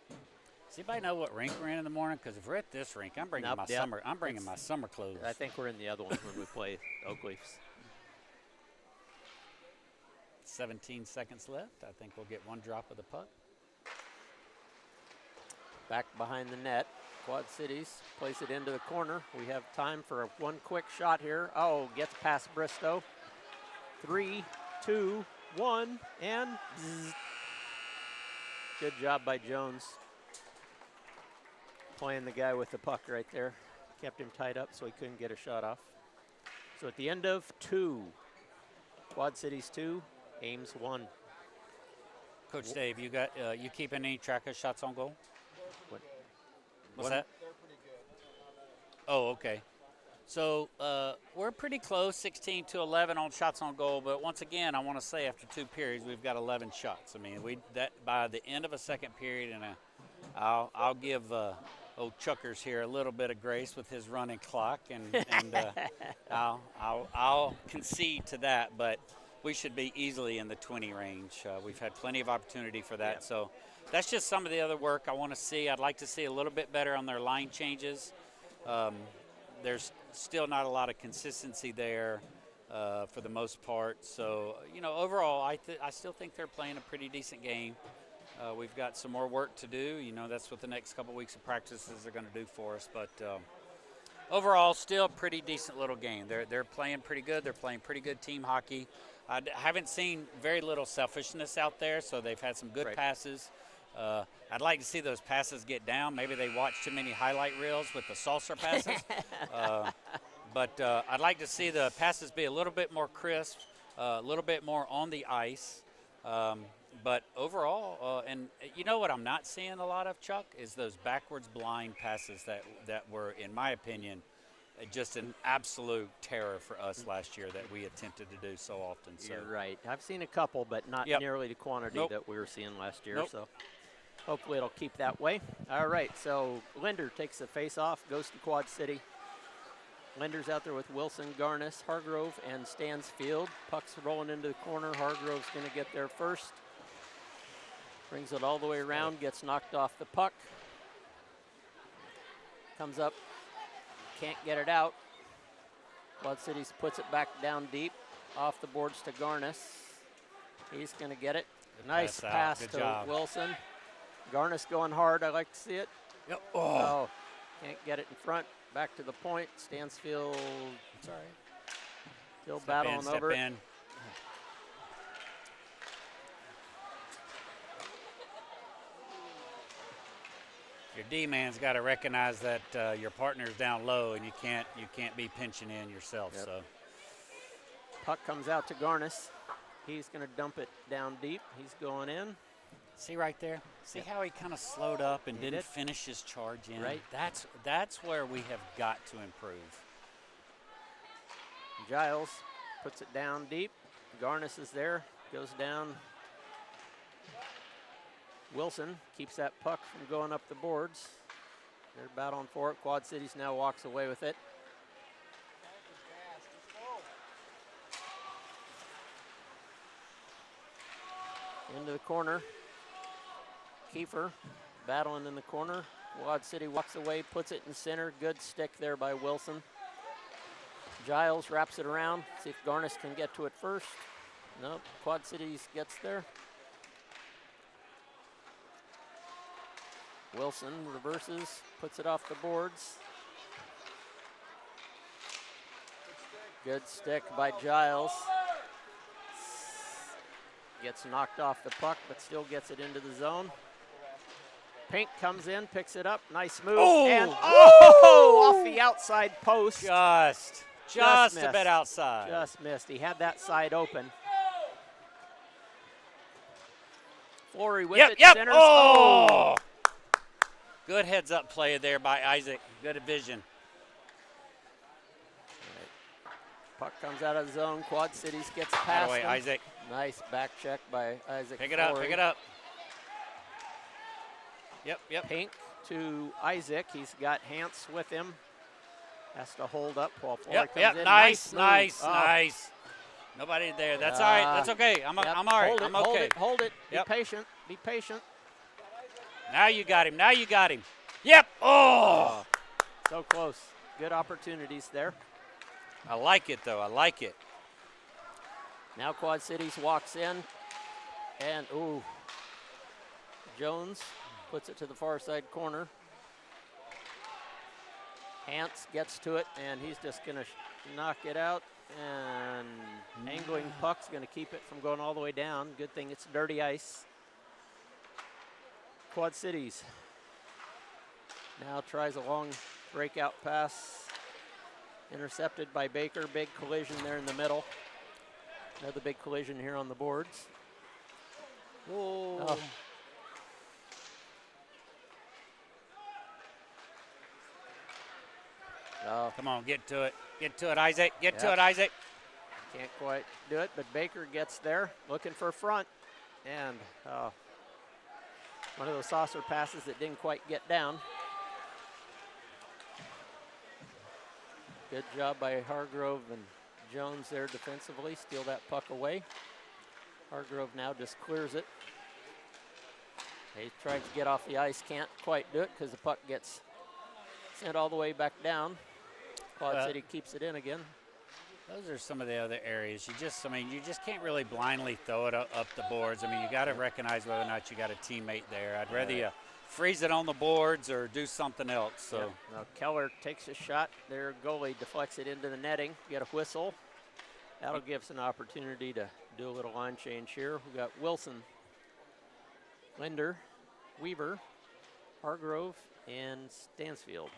Does anybody know what rink we're in the morning? Because if we're at this rink, I'm bringing my summer clothes. I think we're in the other one when we play Oak Leafs. 17 seconds left. I think we'll get one drop of the puck. Back behind the net. Quad Cities place it into the corner. We have time for one quick shot here. Gets past Bristow. 3, 2, 1, and zzz. Good job by Jones. Playing the guy with the puck right there. Kept him tied up so he couldn't get a shot off. So at the end of 2, Quad Cities 2, Ames 1. Coach Dave, you keeping any track of shots on goal? What's that? They're pretty good. Oh, okay. So we're pretty close, 16 to 11 on shots on goal. But once again, I want to say after 2 periods, we've got 11 shots. I mean, that by the end of a second period, and I'll give old Chuckers here a little bit of grace with his running clock, and I'll concede to that. But we should be easily in the 20 range. We've had plenty of opportunity for that. Yeah. So that's just some of the other work I want to see. I'd like to see a little bit better on their line changes. There's still not a lot of consistency there for the most part. So, overall, I still think they're playing a pretty decent game. We've got some more work to do. That's what the next couple weeks of practices are going to do for us. But overall, still pretty decent little game. They're playing pretty good. They're playing pretty good team hockey. I haven't seen very little selfishness out there, so they've had some good passes. I'd like to see those passes get down. Maybe they watch too many highlight reels with the saucer passes. But I'd like to see the passes be a little bit more crisp, a little bit more on the ice. But overall, and you know what I'm not seeing a lot of, Chuck, is those backwards blind passes that were, in my opinion, just an absolute terror for us last year that we attempted to do so often. So. You're right. I've seen a couple, but not nearly the quantity that we were seeing last year. So hopefully it'll keep that way. All right, so Linder takes the face-off, goes to Quad City. Linder's out there with Wilson, Garnis, Hargrove, and Stansfield. Puck's rolling into the corner. Hargrove's going to get there first. Brings it all the way around, gets knocked off the puck. Comes up, can't get it out. Quad Cities puts it back down deep, off the boards to Garnis. He's going to get it. Nice pass to Wilson. Garnis going hard, I like to see it. Yep. Oh, can't get it in front. Back to the point. Stansfield, sorry, still battling over it. Your D-man's got to recognize that your partner's down low, and you can't be pinching in yourself. Yep. So puck comes out to Garnis. He's going to dump it down deep. He's going in. See right there? See how he kind of slowed up and didn't finish his charge in? Right. That's where we have got to improve. Giles puts it down deep. Garnis is there, goes down. Wilson keeps that puck from going up the boards. They're battling for it. Quad Cities now walks away with it. Into the corner. Kiefer battling in the corner. Quad City walks away, puts it in center. Good stick there by Wilson. Giles wraps it around. See if Garnis can get to it first. Nope, Quad Cities gets there. Wilson reverses, puts it off the boards. Good stick by Giles. Gets knocked off the puck, but still gets it into the zone. Pink comes in, picks it up, nice move, and off the outside post. Just a bit outside. Just missed. He had that side open. Flory with it, centers. Oh! Good heads-up play there by Isaac. Good vision. Right. Puck comes out of the zone. Quad Cities gets past him. Isaac. Nice back check by Isaac. Pick it up, pick it up. Yep. Pink to Isaac. He's got Hance with him. Has to hold up while Flory comes in. Nice. Nobody there. That's all right. That's okay. I'm all right. I'm okay. Hold it. Be patient. Be patient. Now you got him. Yep. Oh. So close. Good opportunities there. I like it, though. I like it. Now Quad Cities walks in. And, Jones puts it to the far side corner. Hance gets to it, and he's just going to knock it out. And angling puck's going to keep it from going all the way down. Good thing it's dirty ice. Quad Cities now tries a long breakout pass. Intercepted by Baker. Big collision there in the middle. Another big collision here on the boards. Whoa. Come on, get to it. Get to it, Isaac. Get to it, Isaac. Can't quite do it, but Baker gets there, looking for front. And one of those saucer passes that didn't quite get down. Good job by Hargrove and Jones there defensively. Steal that puck away. Hargrove now just clears it. He tried to get off the ice, can't quite do it because the puck gets sent all the way back down. Quad City keeps it in again. Those are some of the other areas. You just can't really blindly throw it up the boards. I mean, you got to recognize whether or not you got a teammate there. I'd rather you freeze it on the boards or do something else. So Now Keller takes a shot. Their goalie deflects it into the netting. Get a whistle. That'll give us an opportunity to do a little line change here. We got Wilson, Linder, Weaver, Hargrove, and Stansfield.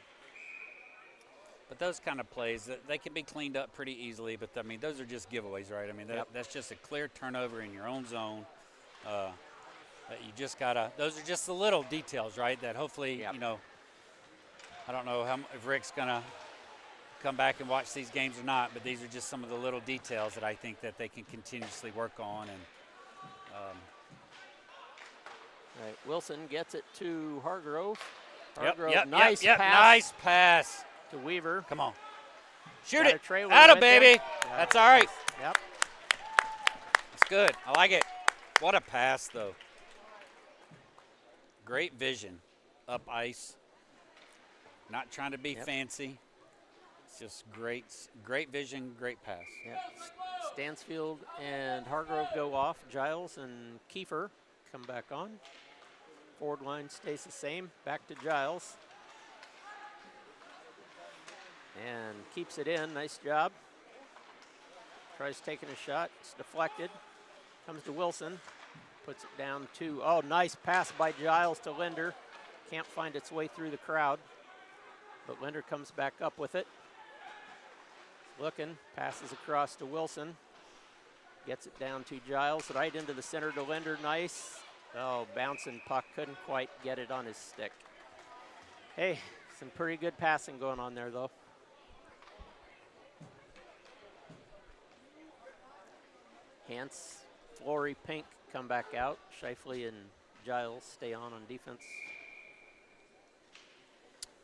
But those kind of plays, they can be cleaned up pretty easily. But, I mean, those are just giveaways, right? I mean, that's just a clear turnover in your own zone. That you just got to – those are just the little details, right, that hopefully, I don't know if Rick's going to come back and watch these games or not, but these are just some of the little details that I think that they can continuously work on. And All right, Wilson gets it to Hargrove. Yep, nice pass. Nice pass. To Weaver. Come on. Shoot Got it. Atta baby. That's all right. Yep. That's good. I like it. What a pass, though. Great vision up ice. Not trying to be fancy. It's just great vision, great pass. Yep. Stansfield and Hargrove go off. Giles and Kiefer come back on. Forward line stays the same. Back to Giles. And keeps it in. Nice job. Tries taking a shot. It's deflected. Comes to Wilson. Puts it down to, nice pass by Giles to Linder. Can't find its way through the crowd. But Linder comes back up with it. Looking. Passes across to Wilson. Gets it down to Giles. Right into the center to Linder. Nice. Bouncing puck. Couldn't quite get it on his stick. Hey, some pretty good passing going on there, though. Hance, Flory, Pink come back out. Shifley and Giles stay on defense.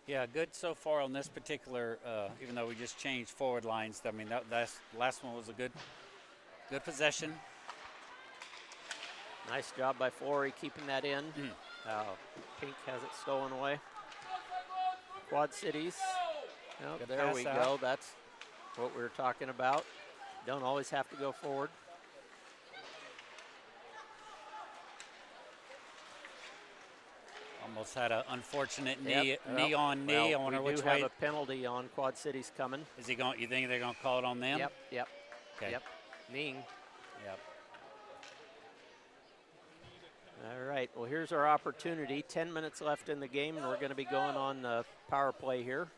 Yeah, good so far on this particular, even though we just changed forward lines. I mean, that last one was a good possession. Nice job by Flory keeping that in. Pink has it stolen away. Quad Cities. There we go. That's what we were talking about. Don't always have to go forward. Almost had an unfortunate knee on knee. I wonder which way. We do have a penalty on Quad Cities coming. Is he going? You think they're going to call it on them? Yep. Okay. Yep. Kneeing. Yep. All right. Well, here's our opportunity. 10 minutes left in the game, and we're going to be going on the power play here.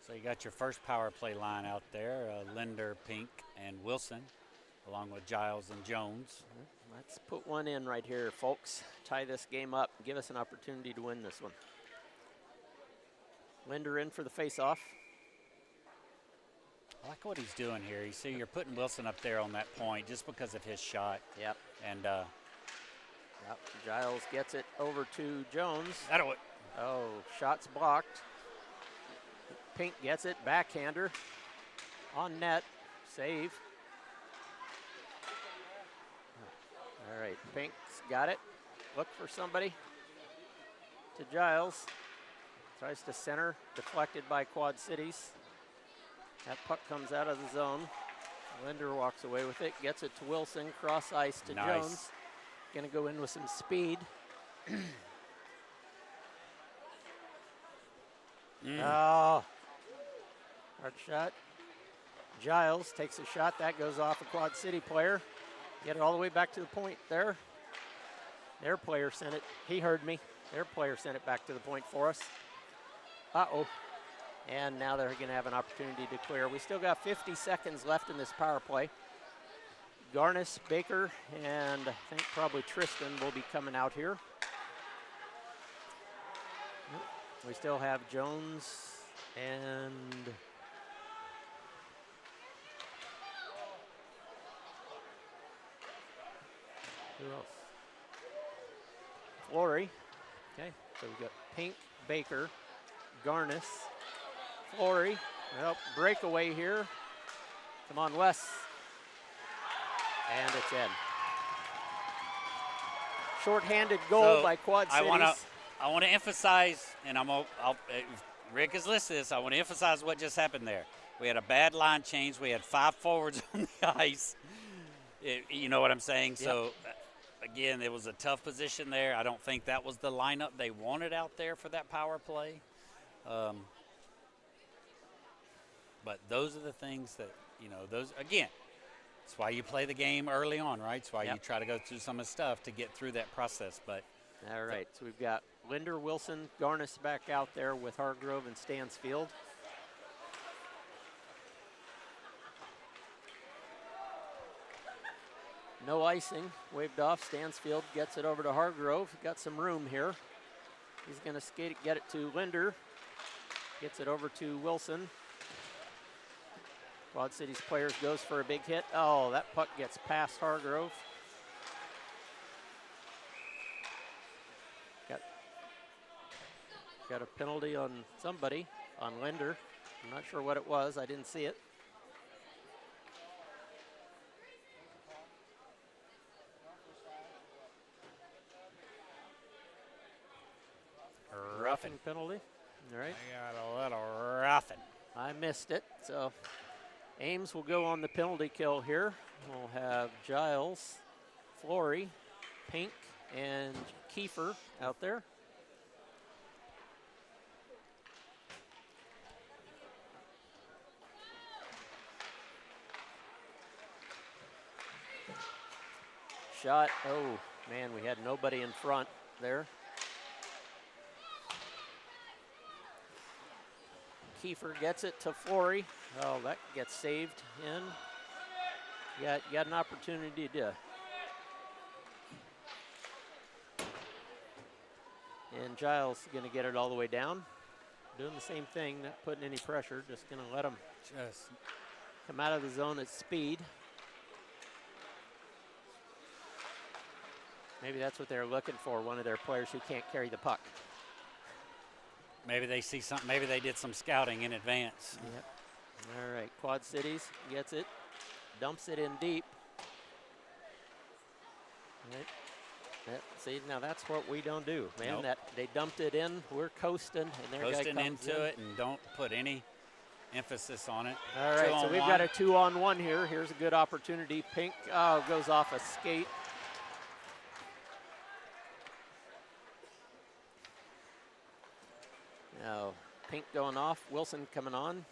So you got your first power play line out there: Linder, Pink, and Wilson, along with Giles and Jones. Let's put one in right here, folks. Tie this game up and give us an opportunity to win this one. Linder in for the face-off. I like what he's doing here. You see, you're putting Wilson up there on that point just because of his shot. Yep. And Giles gets it over to Jones. that'll. Shot's blocked. Pink gets it, backhander. On net, save. All right, Pink's got it. Look for somebody. To Giles. Tries to center, deflected by Quad Cities. That puck comes out of the zone. Linder walks away with it, gets it to Wilson, cross ice to Jones. Gonna go in with some speed. Hard shot. Giles takes a shot, that goes off a Quad City player. Get it all the way back to the point there. Their player sent it. He heard me. Their player sent it back to the point for us. And now they're going to have an opportunity to clear. We still got 50 seconds left in this power play. Garnis, Baker, and I think probably Tristan will be coming out here. We still have Jones and who else? Flory. Okay, so we've got Pink, Baker, Garnis, Flory. Well, breakaway here. Come on, Wes. And it's in. Short-handed goal by Quad Cities. I want to emphasize, and Rick has listed this. I want to emphasize what just happened there. We had a bad line change. We had 5 forwards on the ice. You know what I'm saying? Yep. So, again, it was a tough position there. I don't think that was the lineup they wanted out there for that power play. But those are the things that, those, again, that's why you play the game early on, right? It's why you try to go through some of the stuff to get through that process. But all right, so we've got Linder, Wilson, Garnis back out there with Hargrove and Stansfield. No icing, waved off. Stansfield gets it over to Hargrove. Got some room here. He's going to skate it, get it to Linder. Gets it over to Wilson. Quad Cities players goes for a big hit. Oh, that puck gets past Hargrove. Got a penalty on somebody, on Linder. I'm not sure what it was. I didn't see it. Roughing penalty. All right. I got a little roughing. I missed it. So Ames will go on the penalty kill here. We'll have Giles, Flory, Pink, and Kiefer out there. Shot. Oh, man, we had nobody in front there. Kiefer gets it to Flory. Oh, that gets saved in. You got an opportunity to. And Giles is going to get it all the way down. Doing the same thing, not putting any pressure, just going to let him Just come out of the zone at speed. Maybe that's what they're looking for, one of their players who can't carry the puck. maybe they see something. Maybe they did some scouting in advance. Yep. All right, Quad Cities gets it, dumps it in deep. Right. See, now that's what we don't do, man. Nope. That they dumped it in, we're coasting, and their guy Coasting comes into in. it and don't put any emphasis on it. All right, so we've got a 2-on-1. 2-on-1 here. Here's a good opportunity. Pink goes off a skate. Now, Pink going off, Wilson coming on.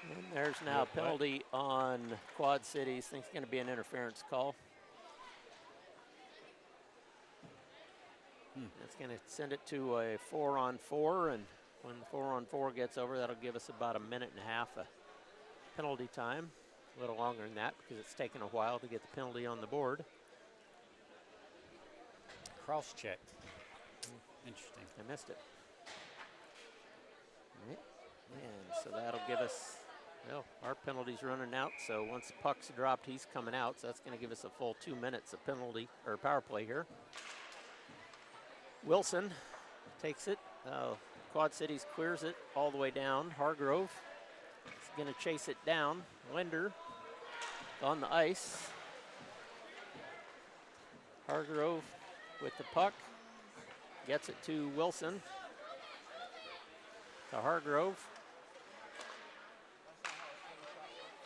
And there's now a penalty on Quad Cities. Think it's going to be an interference call. That's going to send it to a 4-on-4, and when the 4-on-4 gets over, that'll give us about a minute and a half of penalty time. A little longer than that because it's taken a while to get the penalty on the board. Cross check. Interesting. I missed it. All right. And so that'll give us, well, our penalty's running out. So once the puck's dropped, he's coming out. So that's going to give us a full 2 minutes of penalty or power play here. Wilson takes it. Quad Cities clears it all the way down. Hargrove is going to chase it down. Linder on the ice. Hargrove with the puck. Gets it to Wilson. To Hargrove.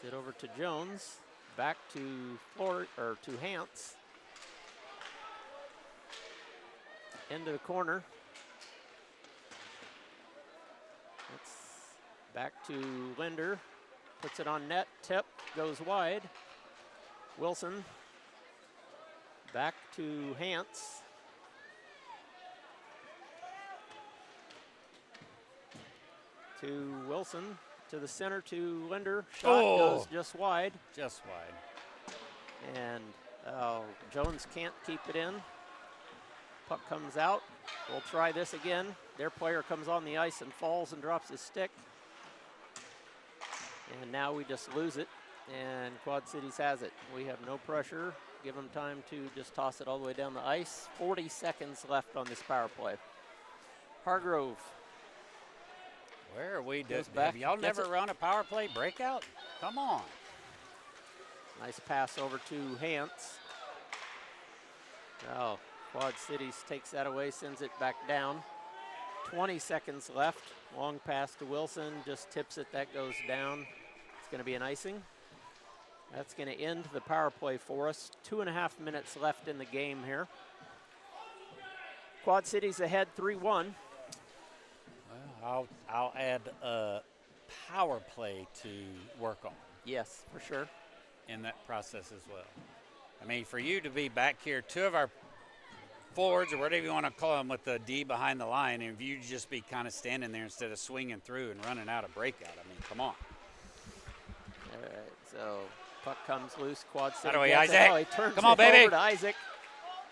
Get over to Jones. Back to to Hance. Into the corner. It's back to Linder. Puts it on net. Tip goes wide. Wilson. Back to Hance. To Wilson. To the center to Linder. Shot goes just wide. Just wide. And Jones can't keep it in. Puck comes out. We'll try this again. Their player comes on the ice and falls and drops his stick. And now we just lose it. And Quad Cities has it. We have no pressure. Give them time to just toss it all the way down the ice. 40 seconds left on this power play. Hargrove. Where are we? Goes back, Have y'all gets never it. run a power play breakout? Come on. Nice pass over to Hance. Oh, Quad Cities takes that away, sends it back down. 20 seconds left. Long pass to Wilson, just tips it, that goes down. It's going to be an icing. That's going to end the power play for us. 2.5 minutes left in the game here. Quad Cities ahead 3-1. Well, I'll add power play to work on. Yes, for sure. In that process as well. I mean, for you to be back here, two of our forwards or whatever you want to call them with the D behind the line, and if you just be kind of standing there instead of swinging through and running out of breakout, I mean, come on. All right, so puck comes loose. Quad City. By the way, gets it. Isaac. Oh, he turns Come on, it baby. over to Isaac.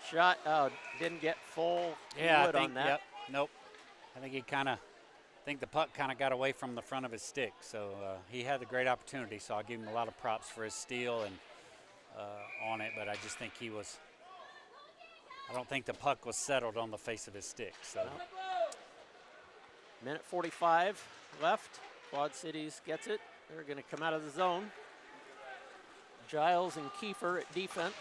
Shot. Oh, didn't get full wood on that. Yep, nope. I think the puck kind of got away from the front of his stick, so he had the great opportunity, so I'll give him a lot of props for his steal and on it, but I just think I don't think the puck was settled on the face of his stick. So. No. Minute 45 left. Quad Cities gets it. They're going to come out of the zone. Giles and Kiefer at defense.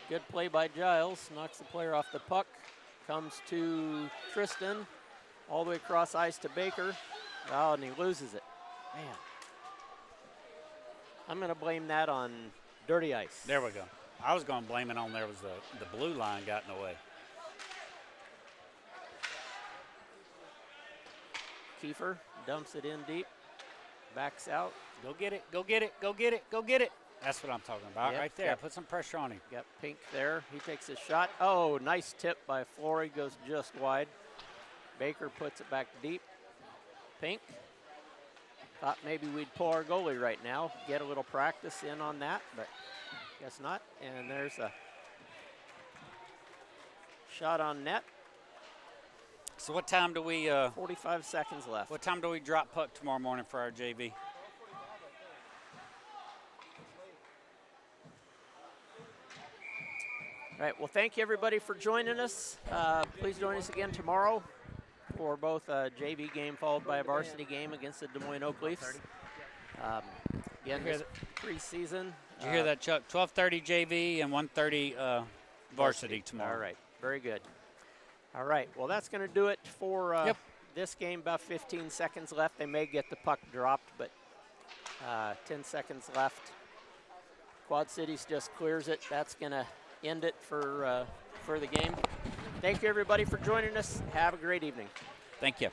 Good play by Giles. Knocks the player off the puck. Comes to Tristan. All the way across ice to Baker. Oh, and he loses it. Man. I'm going to blame that on dirty ice. There we go. I was going to blame it on there was the blue line got in the way. Kiefer dumps it in deep. Backs out. Go get it, go get it, go get it, go get it. That's what I'm talking about right there. Yep. Put some pressure on him. Got Pink there. He takes a shot. Oh, nice tip by Flory. Goes just wide. Baker puts it back deep. Pink. Thought maybe we'd pull our goalie right now. Get a little practice in on that, but guess not. And there's a shot on net. So what time do we 45 seconds left. what time do we drop puck tomorrow morning for our JV? All right, well, thank you, everybody, for joining us. Please join us again tomorrow for both a JV game followed by a varsity game against the Des Moines Oak Leafs. Again, this preseason. Did you hear that, Chuck? 12:30 JV and 1:30 varsity tomorrow. All right, very good. All right, well, that's going to do it for this game. About 15 seconds left. They may get the puck dropped, but 10 seconds left. Quad Cities just clears it. That's going to end it for the game. Thank you, everybody, for joining us. Have a great evening. Thank you.